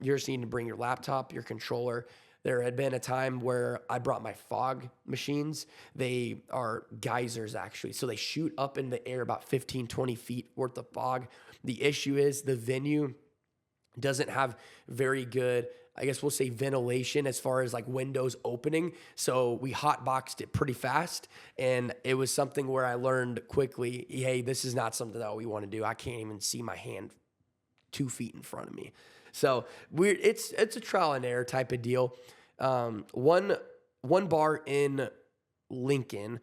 you're just needing to bring your laptop, your controller. There had been a time where I brought my fog machines. They are geysers, actually. So they shoot up in the air about 15, 20 feet worth of fog. The issue is the venue doesn't have very good, I guess we'll say, ventilation as far as like windows opening. So we hotboxed it pretty fast. And it was something where I learned quickly, hey, this is not something that we want to do. I can't even see my hand 2 feet in front of me. So it's a trial and error type of deal. One bar in Lincoln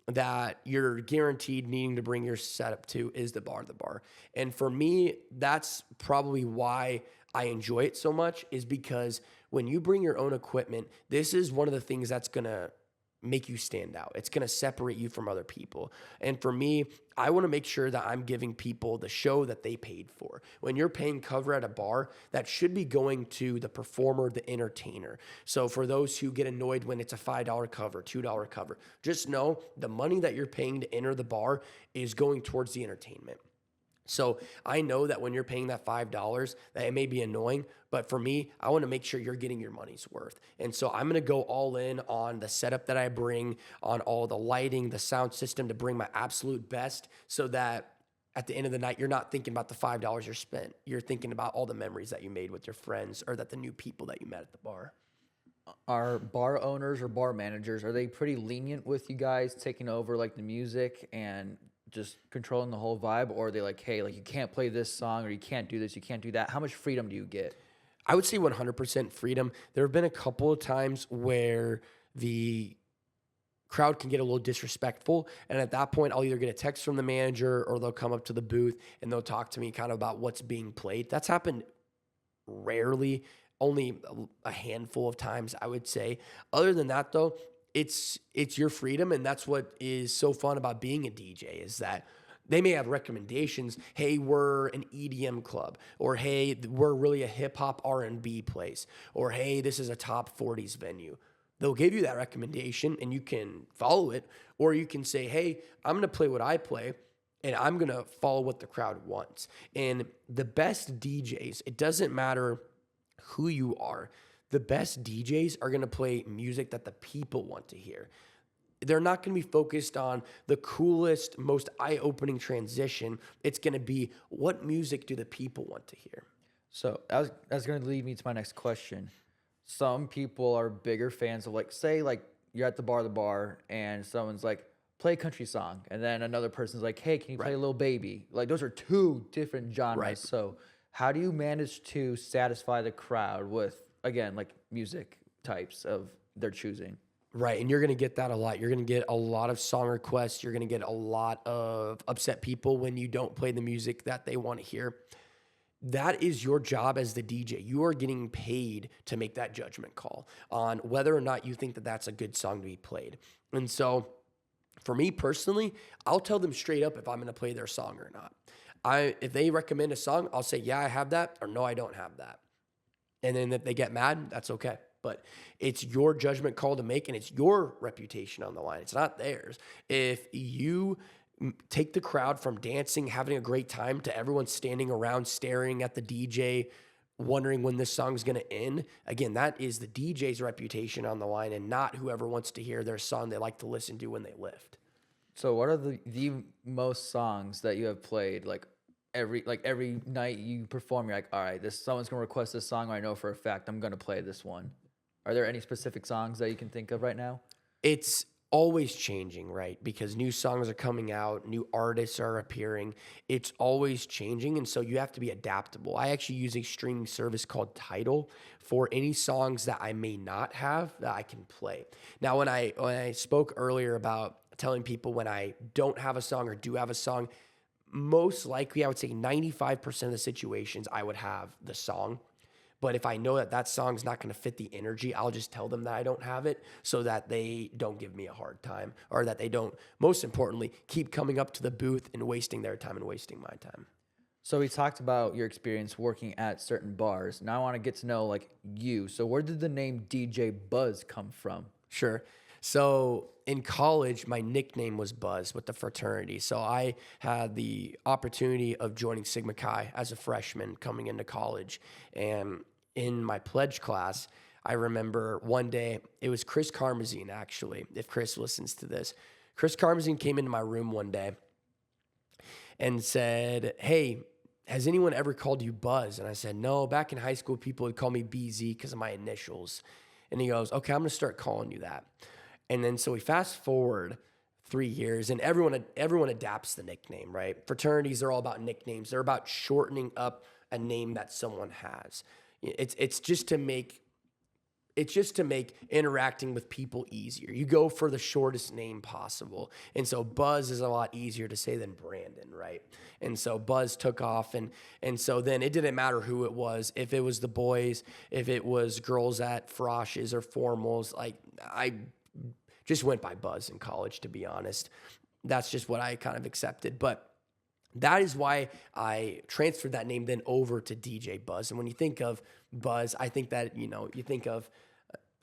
that you're guaranteed needing to bring your setup to is the bar. And for me, that's probably why I enjoy it so much, is because when you bring your own equipment, this is one of the things that's going to make you stand out. It's going to separate you from other people. And for me, I want to make sure that I'm giving people the show that they paid for. When you're paying cover at a bar, that should be going to the performer, the entertainer. So for those who get annoyed when it's a $5 cover, $2 cover, just know the money that you're paying to enter the bar is going towards the entertainment. So I know that when you're paying that $5, that it may be annoying, but for me, I want to make sure you're getting your money's worth. And so I'm going to go all in on the setup that I bring, on all the lighting, the sound system, to bring my absolute best, so that at the end of the night, you're not thinking about the $5 you're spent. You're thinking about all the memories that you made with your friends, or that the new people that you met at the bar. Are bar owners or bar managers, are they pretty lenient with you guys taking over like the music and just controlling the whole vibe? Or are they like, hey, like you can't play this song, or you can't do this, you can't do that? How much freedom do you get? I would say 100% freedom. There have been a couple of times where the crowd can get a little disrespectful, and at that point, I'll either get a text from the manager, or they'll come up to the booth and they'll talk to me kind of about what's being played. That's happened rarely, only a handful of times, I would say. Other than that, though, it's your freedom, and that's what is so fun about being a DJ, is that they may have recommendations. Hey, we're an EDM club, or hey, we're really a hip hop R&B place, or hey, this is a top 40s venue. They'll give you that recommendation and you can follow it, or you can say, hey, I'm going to play what I play, and I'm going to follow what the crowd wants. And the best DJs, it doesn't matter who you are, the best DJs are going to play music that the people want to hear. They're not going to be focused on the coolest, most eye-opening transition. It's going to be, what music do the people want to hear? So that's going to lead me to my next question. Some people are bigger fans of, like, say, like you're at the bar, and someone's like, play a country song. And then another person's like, hey, can you play Lil Baby? Like, those are two different genres. Right. So how do you manage to satisfy the crowd with, again, like music types of their choosing? Right, and you're going to get that a lot. You're going to get a lot of song requests. You're going to get a lot of upset people when you don't play the music that they want to hear. That is your job as the DJ. You are getting paid to make that judgment call on whether or not you think that that's a good song to be played. And so for me personally, I'll tell them straight up if I'm going to play their song or not. If they recommend a song, I'll say, yeah, I have that, or no, I don't have that. And then if they get mad, that's okay. But it's your judgment call to make, and it's your reputation on the line. It's not theirs. If you take the crowd from dancing, having a great time, to everyone standing around staring at the DJ, wondering when this song's going to end, again, that is the DJ's reputation on the line, and not whoever wants to hear their song they like to listen to when they lift. So what are the most songs that you have played, like every night you perform, you're like, all right, someone's going to request this song, or I know for a fact I'm going to play this one? Are there any specific songs that you can think of right now? It's always changing, right? Because new songs are coming out, new artists are appearing. It's always changing, and so you have to be adaptable. I actually use a streaming service called Tidal for any songs that I may not have that I can play. Now, when I spoke earlier about telling people when I don't have a song or do have a song, most likely I would say 95% of the situations I would have the song. But if I know that that song's not going to fit the energy, I'll just tell them that I don't have it, so that they don't give me a hard time, or that they don't, most importantly, keep coming up to the booth and wasting their time and wasting my time. So we talked about your experience working at certain bars. Now I want to get to know, like, you. So where did the name DJ Buzz come from? Sure. So in college, my nickname was Buzz with the fraternity. So I had the opportunity of joining Sigma Chi as a freshman coming into college. And in my pledge class, I remember one day, it was Chris Karmazine, actually, if Chris listens to this. Chris Karmazine came into my room one day and said, hey, has anyone ever called you Buzz? And I said, no, back in high school, people would call me BZ because of my initials. And he goes, okay, I'm going to start calling you that. And then so we fast forward 3 years, and everyone adapts the nickname, right? Fraternities, they're all about nicknames. They're about shortening up a name that someone has. It's just to make interacting with people easier. You go for the shortest name possible. And so Buzz is a lot easier to say than Brandon, right? And so Buzz took off, and so then it didn't matter who it was. If it was the boys, if it was girls at Frosh's or Formals, like I just went by Buzz in college, to be honest. That's just what I kind of accepted. But that is why I transferred that name then over to DJ Buzz. And when you think of Buzz, I think that, you think of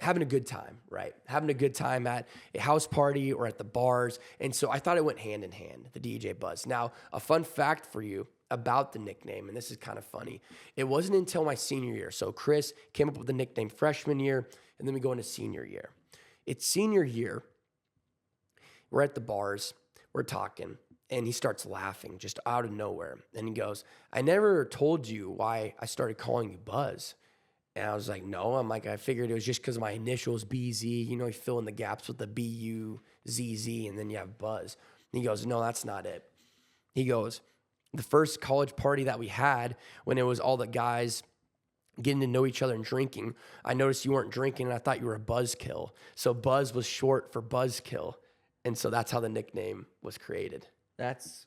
having a good time, right? Having a good time at a house party or at the bars. And so I thought it went hand in hand, the DJ Buzz. Now, a fun fact for you about the nickname, and this is kind of funny. It wasn't until my senior year. So Chris came up with the nickname freshman year, and then we go into senior year. It's senior year. We're at the bars. We're talking. And he starts laughing just out of nowhere. And he goes, I never told you why I started calling you Buzz. And I was like, no. I'm like, I figured it was just because of my initials, BZ. You fill in the gaps with the BUZZ, and then you have Buzz. And he goes, no, that's not it. He goes, the first college party that we had, when it was all the guys getting to know each other and drinking, I noticed you weren't drinking, and I thought you were a buzzkill. So Buzz was short for buzzkill. And so that's how the nickname was created. That's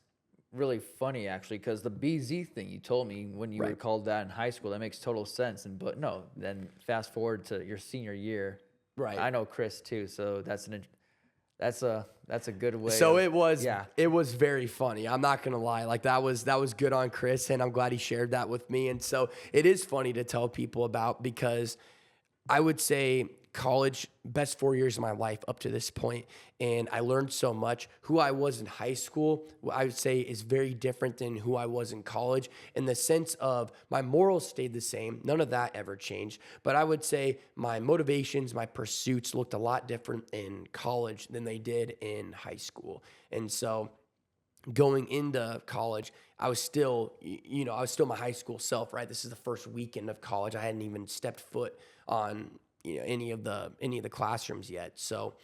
really funny, actually, because the BZ thing you told me when you were called that in high school, that makes total sense. But no, then fast forward to your senior year. Right. I know Chris too, so that's a good way. So it was very funny. I'm not gonna lie. Like that was good on Chris, and I'm glad he shared that with me. And so it is funny to tell people about, because I would say college, best 4 years of my life up to this point, and I learned so much. Who I was in high school, I would say, is very different than who I was in college, in the sense of my morals stayed the same. None of that ever changed. But I would say my motivations, my pursuits looked a lot different in college than they did in high school. And so going into college, I was still my high school self, right? This is the first weekend of college. I hadn't even stepped foot on any of the classrooms yet. So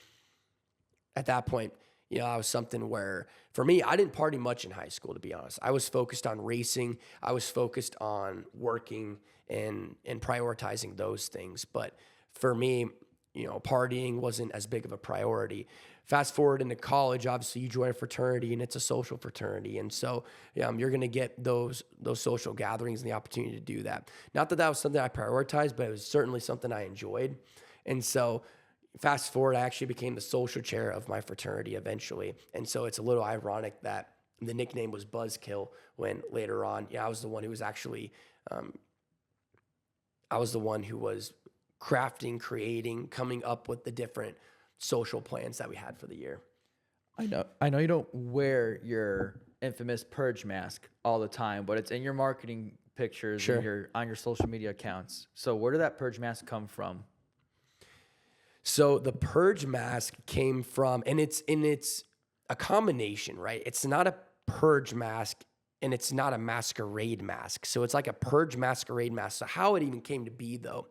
at that point, I was something where, for me, I didn't party much in high school, to be honest. I was focused on racing. I was focused on working and prioritizing those things. But for me, partying wasn't as big of a priority. Fast forward into college, obviously you join a fraternity, and it's a social fraternity. And so you're going to get those social gatherings and the opportunity to do that. Not that was something I prioritized, but it was certainly something I enjoyed. And so fast forward, I actually became the social chair of my fraternity eventually. And so it's a little ironic that the nickname was Buzzkill, when later on, I was the one who was actually, crafting, creating, coming up with the different social plans that we had for the year. I know you don't wear your infamous Purge mask all the time, but it's in your marketing pictures. Sure. And on your social media accounts. So where did that Purge mask come from? So the Purge mask came from, and it's a combination, right? It's not a Purge mask, and it's not a masquerade mask. So it's like a Purge masquerade mask. So how it even came to be, though,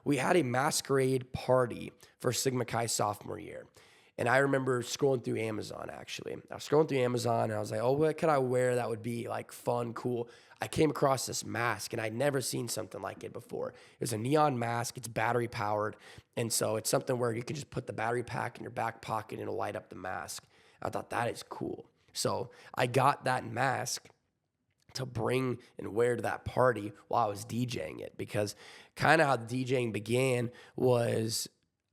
we had a masquerade party for Sigma Chi sophomore year. And I remember scrolling through Amazon, actually. I was scrolling through Amazon, and I was like, oh, what could I wear that would be like fun, cool? I came across this mask, and I'd never seen something like it before. It was a neon mask. It's battery powered. And so it's something where you can just put the battery pack in your back pocket, and it'll light up the mask. I thought, that is cool. So I got that mask to bring and wear to that party while I was DJing it, because kind of how the DJing began was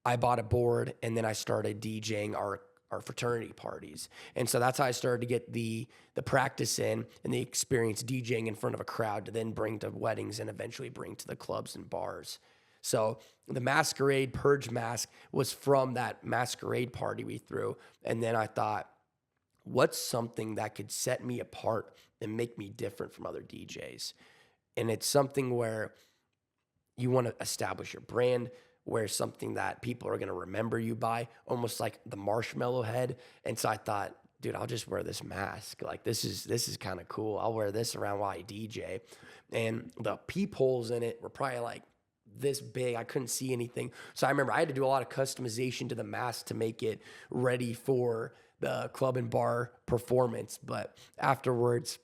I bought a board, and then I started DJing our fraternity parties. And so that's how I started to get the practice in and the experience DJing in front of a crowd to then bring to weddings and eventually bring to the clubs and bars. So the masquerade Purge mask was from that masquerade party we threw. And then I thought, what's something that could set me apart and make me different from other DJs? And it's something where you want to establish your brand, wear something that people are going to remember you by, almost like the marshmallow head. And so I thought, dude, I'll just wear this mask. Like, this is kind of cool. I'll wear this around while I DJ. And the peepholes in it were probably like this big. I couldn't see anything. So I remember I had to do a lot of customization to the mask to make it ready for the club and bar performance. But afterwards,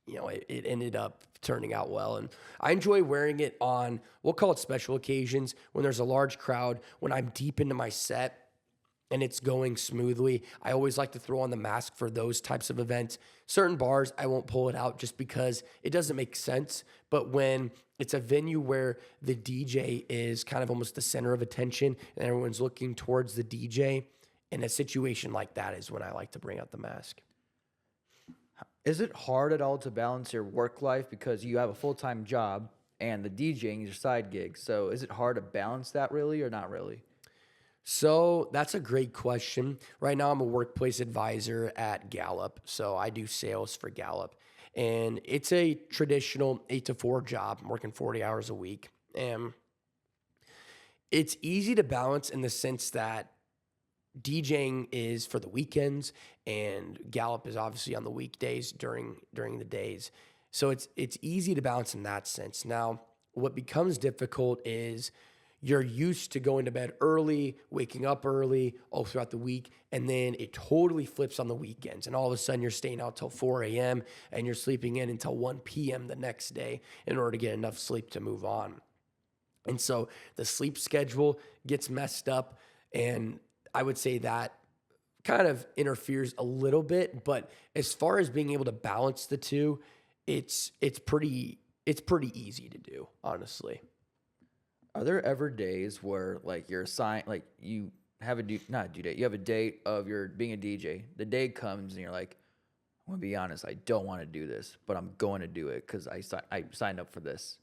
it ended up turning out well. And I enjoy wearing it on, we'll call it special occasions, when there's a large crowd, when I'm deep into my set and it's going smoothly. I always like to throw on the mask for those types of events. Certain bars, I won't pull it out just because it doesn't make sense. But when it's a venue where the DJ is kind of almost the center of attention and everyone's looking towards the DJ, in a situation like that is when I like to bring out the mask. Is it hard at all to balance your work life because you have a full-time job and the DJing is your side gig? So is it hard to balance that really or not really? So that's a great question. Right now, I'm a workplace advisor at Gallup. So I do sales for Gallup. And it's a traditional 8 to 4 job. I'm working 40 hours a week. And it's easy to balance in the sense that DJing is for the weekends and Gallup is obviously on the weekdays during the days. So it's easy to balance in that sense. Now, what becomes difficult is you're used to going to bed early, waking up early all throughout the week, and then it totally flips on the weekends. And all of a sudden you're staying out till 4 a.m. and you're sleeping in until 1 p.m. the next day in order to get enough sleep to move on. And so the sleep schedule gets messed up, and I would say that kind of interferes a little bit. But as far as being able to balance the two, it's pretty easy to do, honestly. Are there ever days where like you're assigned, like you have not a due date, you have a date of your being a DJ. The day comes and you're like, I'm gonna be honest, I don't want to do this, but I'm going to do it because I signed up for this.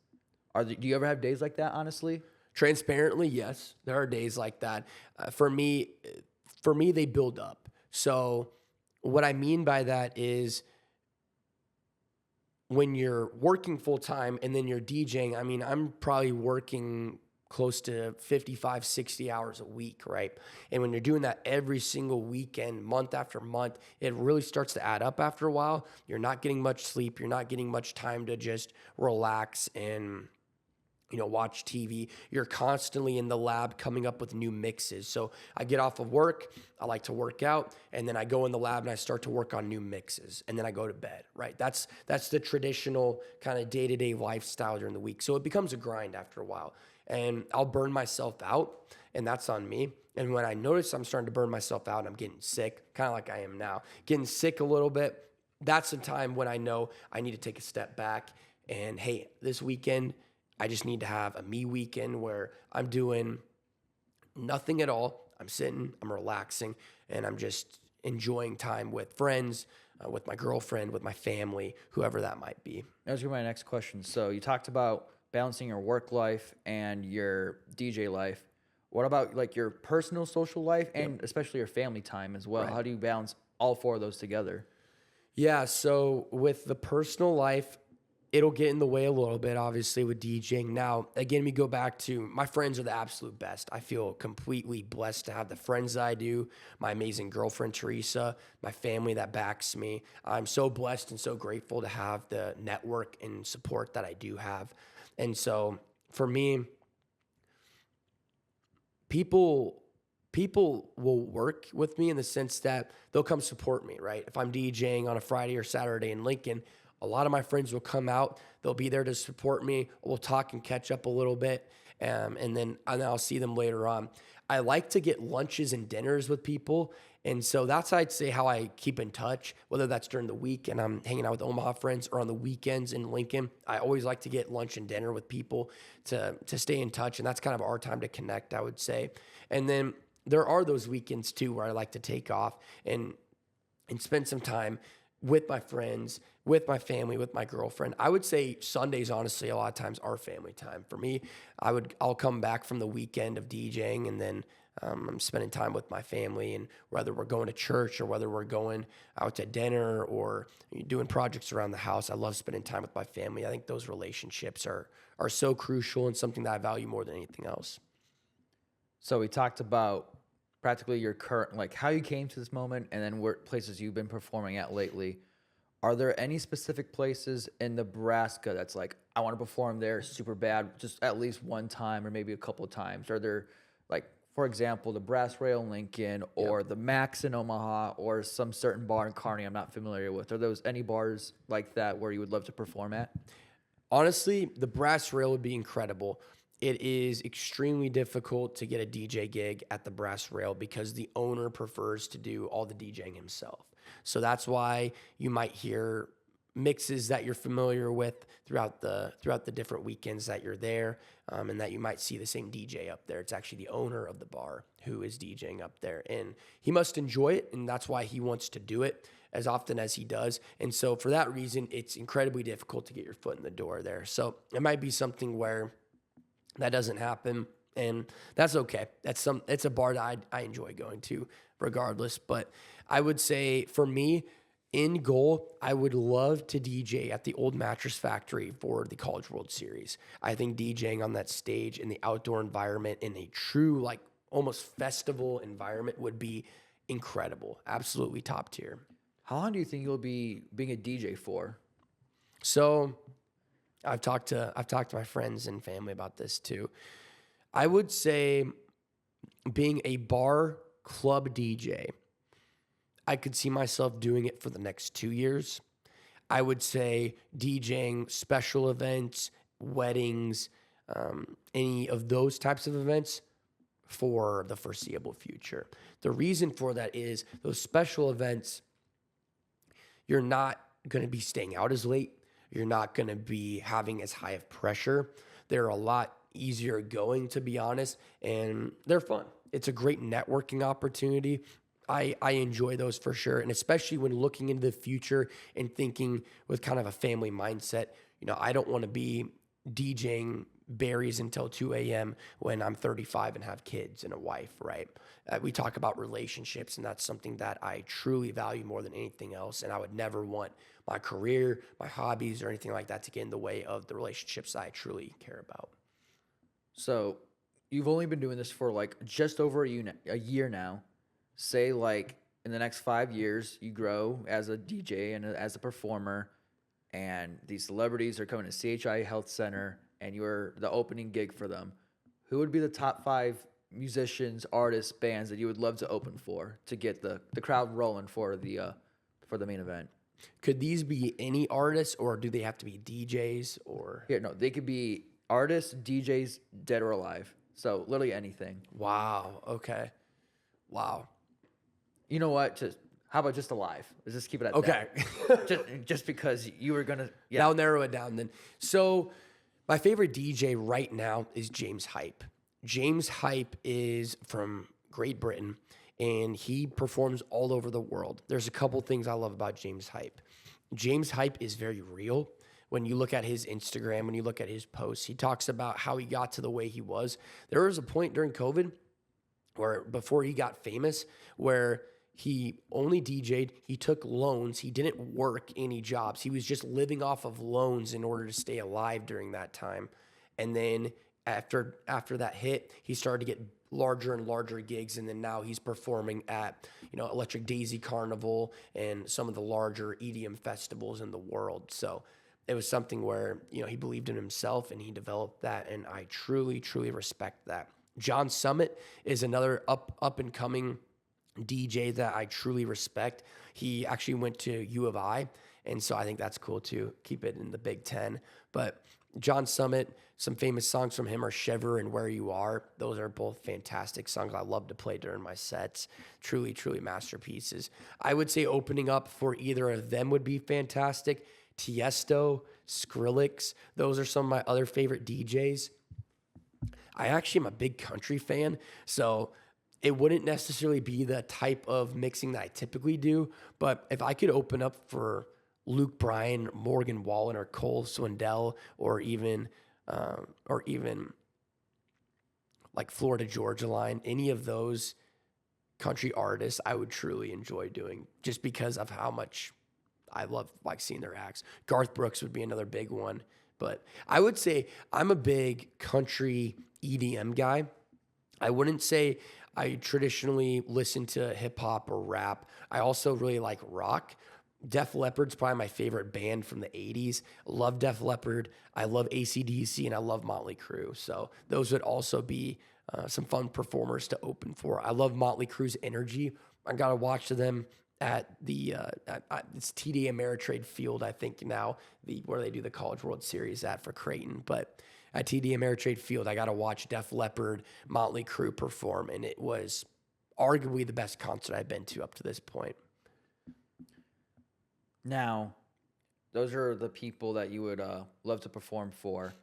Do you ever have days like that? Honestly, Transparently, yes, there are days like that. For me, they build up. So what I mean by that is when you're working full time and then you're DJing, I mean, I'm probably working close to 55, 60 hours a week, right? And when you're doing that every single weekend, month after month, it really starts to add up after a while. You're not getting much sleep. You're not getting much time to just relax and watch TV. You're constantly in the lab coming up with new mixes. So I get off of work, I like to work out, and then I go in the lab and I start to work on new mixes, and then I go to bed, right? That's the traditional kind of day-to-day lifestyle during the week. So it becomes a grind after a while, and I'll burn myself out, and that's on me. And when I notice I'm starting to burn myself out and I'm getting sick, kind of like I am now, getting sick a little bit, that's the time when I know I need to take a step back and, hey, this weekend, I just need to have a me weekend where I'm doing nothing at all. I'm sitting, I'm relaxing, and I'm just enjoying time with friends, with my girlfriend, with my family, whoever that might be. That was my next question. So you talked about balancing your work life and your DJ life. What about like your personal social life and especially your family time as well? Right. How do you balance all four of those together? Yeah, so with the personal life, it'll get in the way a little bit, obviously, with DJing. Now, again, we go back to my friends are the absolute best. I feel completely blessed to have the friends that I do, my amazing girlfriend, Teresa, my family that backs me. I'm so blessed and so grateful to have the network and support that I do have. And so for me, people will work with me in the sense that they'll come support me, right? If I'm DJing on a Friday or Saturday in Lincoln, a lot of my friends will come out. They'll be there to support me. We'll talk and catch up a little bit, and then I'll see them later on. I like to get lunches and dinners with people, and so that's, I'd say, how I keep in touch, whether that's during the week and I'm hanging out with Omaha friends or on the weekends in Lincoln. I always like to get lunch and dinner with people to stay in touch, and that's kind of our time to connect, I would say. And then there are those weekends, too, where I like to take off and spend some time with my friends, with my family, with my girlfriend. I would say Sundays, honestly, a lot of times are family time. For me, I'll come back from the weekend of DJing and then I'm spending time with my family, and whether we're going to church or whether we're going out to dinner or doing projects around the house, I love spending time with my family. I think those relationships are so crucial and something that I value more than anything else. So we talked about practically your current, like how you came to this moment and then what places you've been performing at lately. Are there any specific places in Nebraska that's like, I want to perform there super bad, just at least one time or maybe a couple of times? Are there, like, for example, the Brass Rail in Lincoln or the Max in Omaha or some certain bar in Kearney I'm not familiar with? Are those any bars like that where you would love to perform at? Honestly, the Brass Rail would be incredible. It is extremely difficult to get a DJ gig at the Brass Rail because the owner prefers to do all the DJing himself. So that's why you might hear mixes that you're familiar with throughout the different weekends that you're there, and that you might see the same DJ up there. It's actually the owner of the bar who is DJing up there, and he must enjoy it, and that's why he wants to do it as often as he does. And so for that reason, it's incredibly difficult to get your foot in the door there. So it might be something where that doesn't happen, and that's okay. It's a bar that I enjoy going to regardless. But I would say for me, in goal, I would love to DJ at the old Mattress Factory for the College World Series. I think DJing on that stage in the outdoor environment in a true, like almost festival environment would be incredible. Absolutely top tier. How long do you think you'll be being a DJ for? So I've talked to my friends and family about this too. I would say being a bar club DJ, I could see myself doing it for the next 2 years. I would say DJing special events, weddings, any of those types of events for the foreseeable future. The reason for that is those special events, you're not going to be staying out as late. You're not going to be having as high of pressure. They're a lot easier going, to be honest, and they're fun. It's a great networking opportunity. I enjoy those for sure, and especially when looking into the future and thinking with kind of a family mindset. You know, I don't want to be DJing berries until 2 a.m. when I'm 35 and have kids and a wife, right? We talk about relationships, and that's something that I truly value more than anything else, and I would never want my career, my hobbies, or anything like that to get in the way of the relationships that I truly care about. So you've only been doing this for like just over a year now. Say like in the next 5 years, you grow as a DJ and as a performer, and these celebrities are coming to CHI Health Center, and you're the opening gig for them. Who would be the top 5 musicians, artists, bands that you would love to open for to get the crowd rolling for the main event? Could these be any artists, or do they have to be DJs? Or Here, no, they could be artists, DJs, dead or alive. So literally anything. Wow. Okay. Wow. You know what? How about just alive? Let's just keep it at Okay. that. just because you were gonna. Yeah. I'll narrow it down then. So my favorite DJ right now is James Hype. James Hype is from Great Britain, and he performs all over the world. There's a couple things I love about James Hype. James Hype is very real. When you look at his Instagram, when you look at his posts, he talks about how he got to the way he was. There was a point during COVID where before he got famous where he only DJ'd, he took loans, he didn't work any jobs. He was just living off of loans in order to stay alive during that time. And then after that hit, he started to get larger and larger gigs, and then now he's performing at, Electric Daisy Carnival and some of the larger EDM festivals in the world. So it was something where, he believed in himself and he developed that, and I truly, truly respect that. John Summit is another up and coming DJ that I truly respect. He actually went to U of I, and so I think that's cool to keep it in the Big Ten. But John Summit, some famous songs from him are Shiver and Where You Are. Those are both fantastic songs I love to play during my sets. Truly, truly masterpieces. I would say opening up for either of them would be fantastic. Tiesto, Skrillex, those are some of my other favorite DJs. I actually am a big country fan, so it wouldn't necessarily be the type of mixing that I typically do, but if I could open up for Luke Bryan, Morgan Wallen, or Cole Swindell, or even like Florida Georgia Line, any of those country artists, I would truly enjoy doing just because of how much I love seeing their acts. Garth Brooks would be another big one, but I would say I'm a big country EDM guy. I wouldn't say I traditionally listen to hip hop or rap. I also really like rock. Def Leppard's probably my favorite band from the 80s. Love Def Leppard. I love AC/DC, and I love Motley Crue. So those would also be some fun performers to open for. I love Motley Crue's energy. I got to watch them at the it's TD Ameritrade Field, I think now, where they do the College World Series at for Creighton. But at TD Ameritrade Field, I got to watch Def Leppard, Motley Crue perform, and it was arguably the best concert I've been to up to this point. Now, those are the people that you would love to perform for.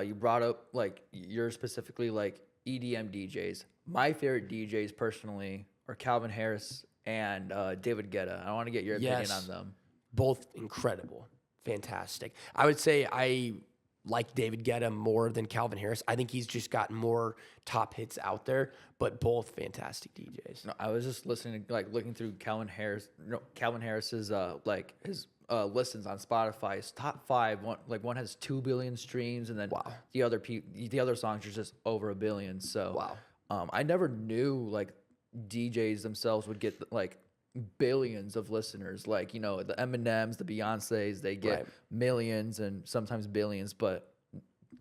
You brought up like you're specifically like EDM DJs. My favorite DJs personally are Calvin Harris and David Guetta. I want to get your opinion on them. Both incredible, fantastic. I would say I like David Guetta more than Calvin Harris. I think he's just got more top hits out there, but both fantastic DJs. No, I was just listening, like looking through Calvin Harris's like his listens on Spotify. His top 5, one has 2 billion streams, and then the other songs are just over 1 billion. So I never knew like DJs themselves would get like billions of listeners. Like, you know, the Eminems, the Beyoncés, they get millions and sometimes billions. But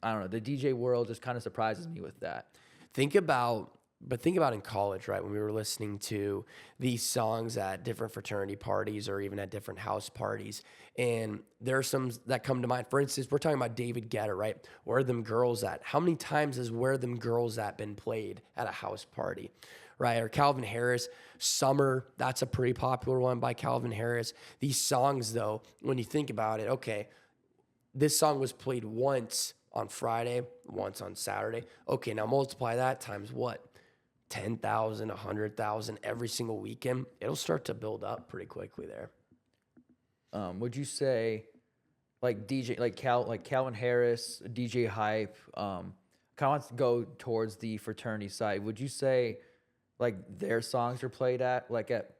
I don't know, the DJ world just kind of surprises me with that. Think about in college, right, when we were listening to these songs at different fraternity parties or even at different house parties, and there are some that come to mind. For instance, we're talking about David Guetta, right? Where Are Them Girls At? How many times has Where Are Them Girls At been played at a house party, right? Or Calvin Harris, Summer, that's a pretty popular one by Calvin Harris. These songs, though, when you think about it, okay, this song was played once on Friday, once on Saturday. Okay, now multiply that times what? 10,000, 100,000 every single weekend. It'll start to build up pretty quickly there. Would you say like Calvin Harris, DJ Hype, kind of wants to go towards the fraternity side? Would you say like their songs are played at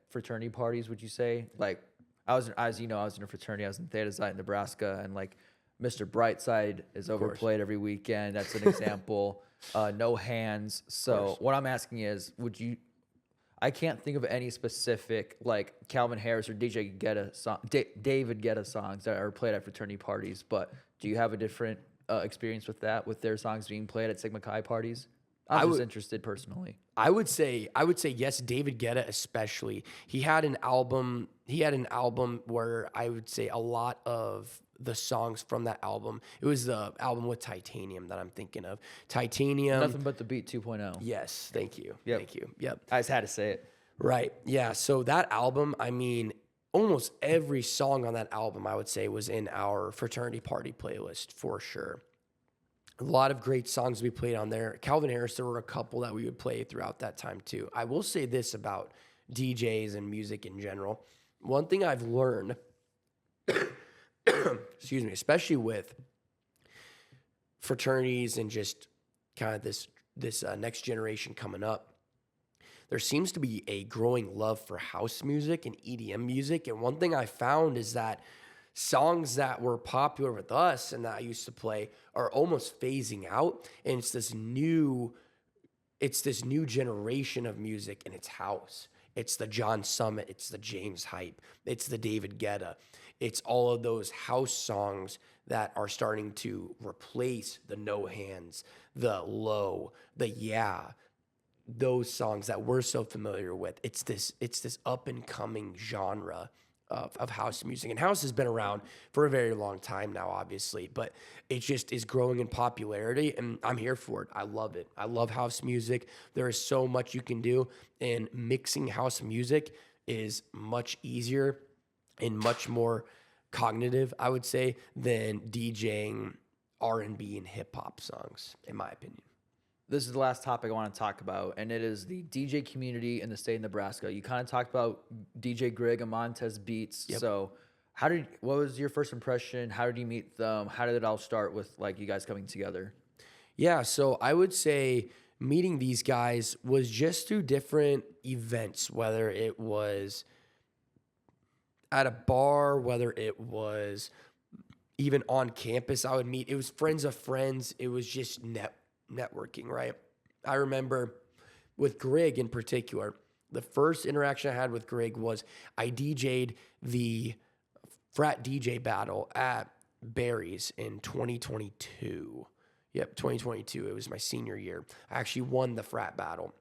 fraternity parties? Would you say like I was in a fraternity. I was in Theta Xi in Nebraska, and like Mr. Brightside is overplayed every weekend. That's an example. No Hands. So what I'm asking is, I can't think of any specific like Calvin Harris or DJ Guetta David Guetta songs that are played at fraternity parties, but do you have a different experience with that, with their songs being played at Sigma Chi parties? I'm just interested personally. I would say yes, David Guetta especially. He had an album where I would say a lot of the songs from that album. It was the album with Titanium that I'm thinking of. Titanium. Nothing But the Beat 2.0. Yes, thank you. Yep. Thank you. Yep. I just had to say it. Right. Yeah. So that album, I mean, almost every song on that album, I would say, was in our fraternity party playlist for sure. A lot of great songs we played on there. Calvin Harris, there were a couple that we would play throughout that time too. I will say this about DJs and music in general. One thing I've learned, excuse me, especially with fraternities and just kind of this next generation coming up, there seems to be a growing love for house music and EDM music. And one thing I found is that songs that were popular with us and that I used to play are almost phasing out. And it's this new generation of music, and it's house. It's the John Summit. It's the James Hype. It's the David Guetta. It's all of those house songs that are starting to replace the No Hands, the Low, the Yeah, those songs that we're so familiar with. It's this up and coming genre of house music. And house has been around for a very long time now, obviously, but it just is growing in popularity, and I'm here for it. I love it. I love house music. There is so much you can do, and mixing house music is much easier and much more cognitive, I would say, than DJing R&B and hip hop songs, in my opinion. This is the last topic I want to talk about, and it is the DJ community in the state of Nebraska. You kind of talked about DJ Greg and Montez Beats. Yep. So what was your first impression? How did you meet them? How did it all start with like you guys coming together? Yeah, so I would say meeting these guys was just through different events, whether it was at a bar, whether it was even on campus. I would meet, it was friends of friends. It was just networking, right? I remember with Greg in particular, the first interaction I had with Greg was I DJ'd the frat DJ battle at Barry's in 2022. Yep, 2022. It was my senior year. I actually won the frat battle.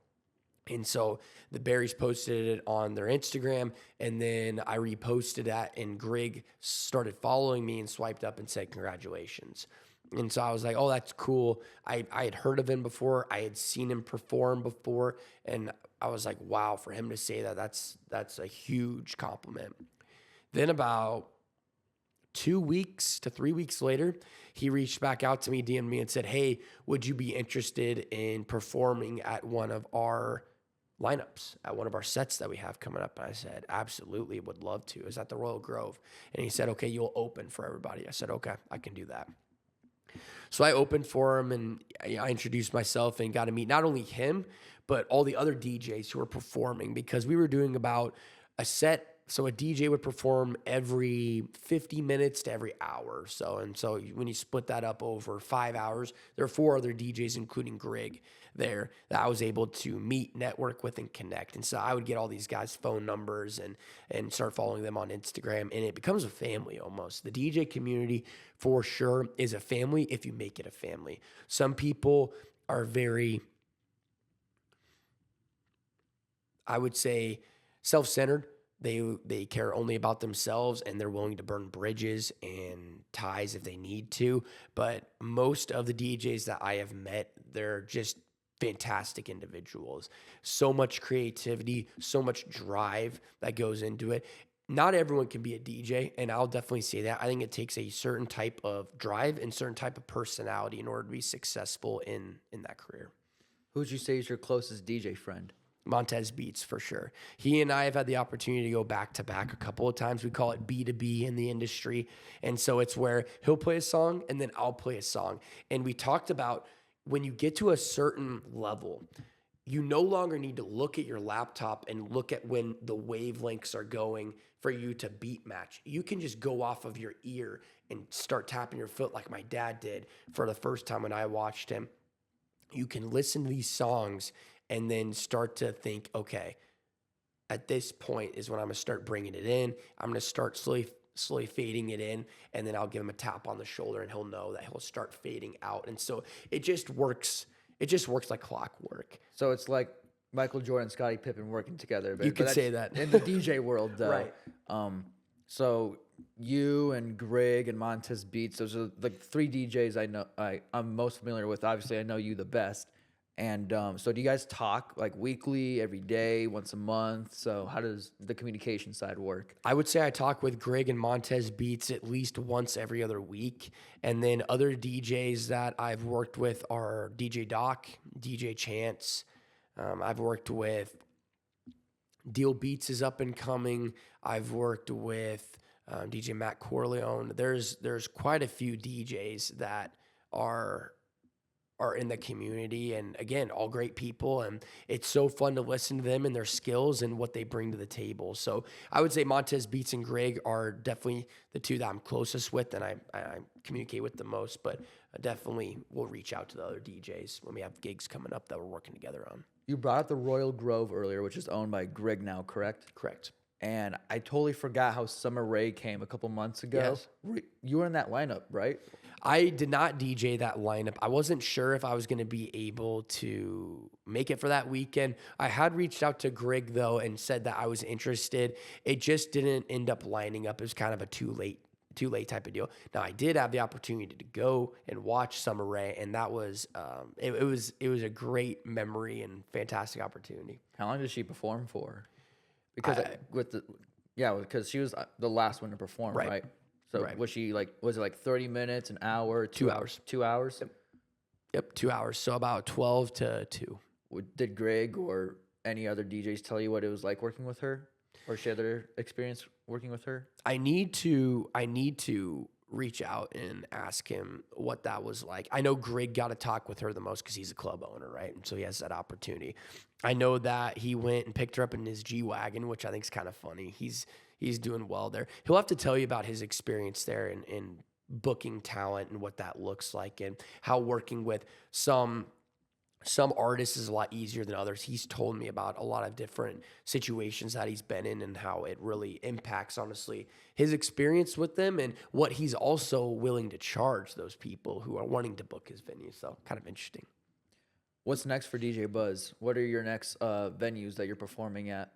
And so the Barrys posted it on their Instagram, and then I reposted that, and Greg started following me and swiped up and said, "Congratulations." And so I was like, oh, that's cool. I had heard of him before. I had seen him perform before. And I was like, wow, for him to say that, that's a huge compliment. Then about 2 weeks to 3 weeks later, he reached back out to me, DM'd me and said, hey, would you be interested in performing at one of our lineups, at one of our sets that we have coming up? And I said, absolutely, would love to. It's at the Royal Grove. And he said, okay, you'll open for everybody. I said, okay, I can do that. So I opened for him, and I introduced myself and got to meet not only him, but all the other DJs who were performing, because we were doing about a set. So a DJ would perform every 50 minutes to every hour or so. And so when you split that up over 5 hours, there are 4 other DJs, including Greg, there that I was able to meet, network with, and connect. And so I would get all these guys' phone numbers and start following them on Instagram. And it becomes a family almost. The DJ community, for sure, is a family if you make it a family. Some people are very, I would say, self-centered. They care only about themselves, and they're willing to burn bridges and ties if they need to. But most of the DJs that I have met, they're just fantastic individuals. So much creativity, so much drive that goes into it. Not everyone can be a DJ, and I'll definitely say that. I think it takes a certain type of drive and certain type of personality in order to be successful in that career. Who would you say is your closest DJ friend? Montez Beats, for sure. He and I have had the opportunity to go back to back a couple of times. We call it B2B in the industry. And so it's where he'll play a song and then I'll play a song. And we talked about when you get to a certain level, you no longer need to look at your laptop and look at when the wavelengths are going for you to beat match. You can just go off of your ear and start tapping your foot like my dad did for the first time when I watched him. You can listen to these songs and then start to think, okay, at this point is when I'm going to start bringing it in. I'm going to start slowly fading it in, and then I'll give him a tap on the shoulder, and he'll know that he'll start fading out. And so it just works. It just works like clockwork. So it's like Michael Jordan and Scottie Pippen working together. You could say that. In the DJ world, though. Right. So you and Greg and Montez Beats, those are the 3 DJs I know I'm most familiar with. Obviously, I know you the best. And so do you guys talk like weekly, every day, once a month? So how does the communication side work? I would say I talk with Greg and Montez Beats at least once every other week. And then other DJs that I've worked with are DJ Doc, DJ Chance. I've worked with Deal Beats is up and coming. I've worked with DJ Matt Corleone. There's quite a few DJs that are in the community, and again, all great people, and it's so fun to listen to them and their skills and what they bring to the table. So I would say Montez Beats and Greg are definitely the 2 that I'm closest with and I communicate with the most, but I definitely will reach out to the other DJs when we have gigs coming up that we're working together on. You brought up the Royal Grove earlier, which is owned by Greg now, correct? Correct. And I totally forgot how Summer Rae came a couple months ago. Yes. You were in that lineup, right? I did not DJ that lineup. I wasn't sure if I was going to be able to make it for that weekend. I had reached out to Greg, though, and said that I was interested. It just didn't end up lining up. It was kind of a too late type of deal. Now, I did have the opportunity to go and watch Summer Rae, and that was it was a great memory and fantastic opportunity. How long did she perform for? Because because she was the last one to perform, right? So was it like 30 minutes, an hour, 2 hours? 2 hours? Yep, 2 hours. So about 12 to 2. Did Greg or any other DJs tell you what it was like working with her, or share their experience working with her? I need to reach out and ask him what that was like. I know Greg got to talk with her the most because he's a club owner, right? And so he has that opportunity. I know that he went and picked her up in his G-Wagon, which I think is kind of funny. He's doing well there. He'll have to tell you about his experience there in booking talent and what that looks like, and how working with some artists is a lot easier than others. He's told me about a lot of different situations that he's been in and how it really impacts, honestly, his experience with them and what he's also willing to charge those people who are wanting to book his venue. So kind of interesting. What's next for DJ Buzz? What are your next venues that you're performing at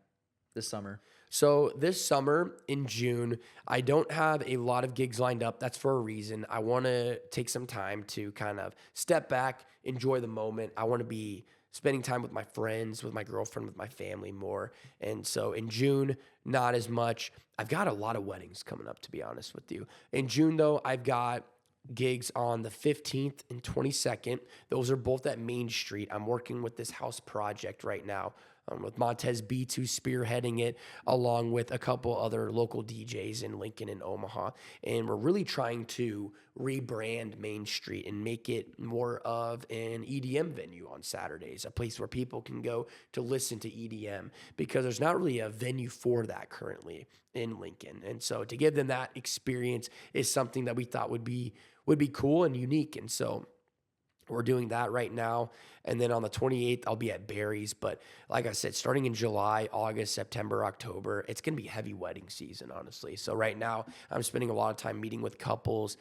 this summer? So this summer in June, I don't have a lot of gigs lined up. That's for a reason. I want to take some time to kind of step back, enjoy the moment. I want to be spending time with my friends, with my girlfriend, with my family more. And so in June, not as much. I've got a lot of weddings coming up, to be honest with you. In June, though, I've got gigs on the 15th and 22nd. Those are both at Main Street. I'm working with this house project right now. With Montez B2 spearheading it, along with a couple other local DJs in Lincoln and Omaha. And we're really trying to rebrand Main Street and make it more of an EDM venue on Saturdays, a place where people can go to listen to EDM, because there's not really a venue for that currently in Lincoln. And so to give them that experience is something that we thought would be cool and unique. And so we're doing that right now. And then on the 28th, I'll be at Barry's. But like I said, starting in July, August, September, October, it's going to be heavy wedding season, honestly. So right now, I'm spending a lot of time meeting with couples,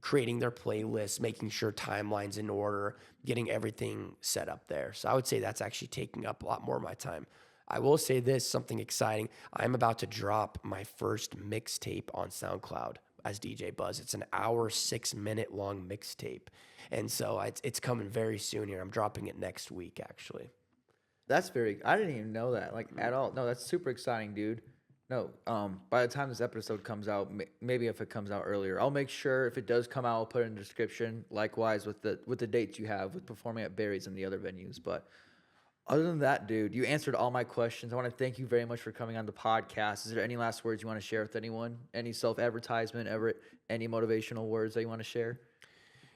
creating their playlists, making sure timeline's in order, getting everything set up there. So I would say that's actually taking up a lot more of my time. I will say this, something exciting. I'm about to drop my first mixtape on SoundCloud as DJ Buzz. It's an hour, 6-minute long mixtape. And so it's coming very soon here. I'm dropping it next week, actually. That's I didn't even know that, like, at all. No, that's super exciting, dude. No, by the time this episode comes out, maybe if it comes out earlier, I'll make sure if it does come out, I'll put it in the description. Likewise with the dates you have with performing at Barry's and the other venues. But other than that, dude, you answered all my questions. I want to thank you very much for coming on the podcast. Is there any last words you want to share with anyone? Any self-advertisement, any motivational words that you want to share?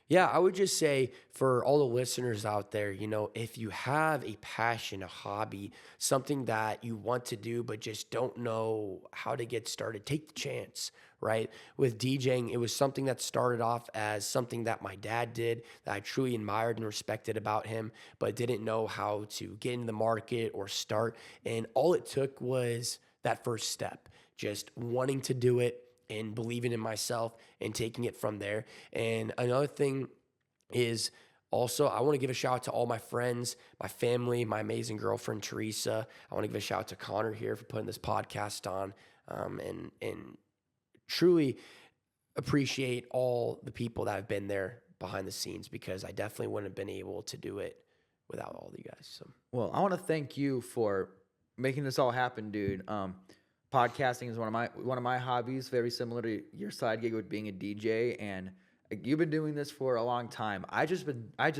Yeah, I would just say for all the listeners out there, if you have a passion, a hobby, something that you want to do but just don't know how to get started, take the chance, right? With DJing, it was something that started off as something that my dad did that I truly admired and respected about him, but didn't know how to get into the market or start. And all it took was that first step, just wanting to do it and believing in myself and taking it from there. And another thing is also, I want to give a shout out to all my friends, my family, my amazing girlfriend, Teresa. I want to give a shout out to Connor here for putting this podcast on, and truly appreciate all the people that have been there behind the scenes, because I definitely wouldn't have been able to do it without all of you guys. So, well, I want to thank you for making this all happen, dude. Podcasting is one of my hobbies, very similar to your side gig with being a DJ, and you've been doing this for a long time. I just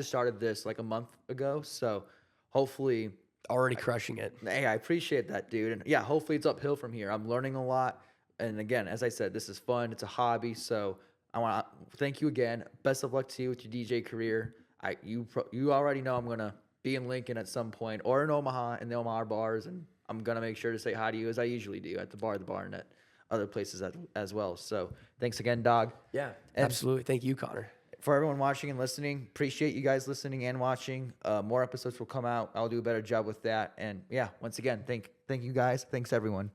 started this like a month ago, so hopefully already crushing it. Hey, I appreciate that, dude, and yeah, hopefully it's uphill from here. I'm learning a lot, and again, as I said, this is fun. It's a hobby, so I want to thank you again. Best of luck to you with your DJ career. You already know I'm gonna be in Lincoln at some point, or in Omaha in the Omaha bars, and I'm going to make sure to say hi to you as I usually do at the bar, and at other places as well. So thanks again, dog. Yeah, absolutely. Thank you, Connor. For everyone watching and listening, appreciate you guys listening and watching. More episodes will come out. I'll do a better job with that. And yeah, once again, thank you guys. Thanks, everyone.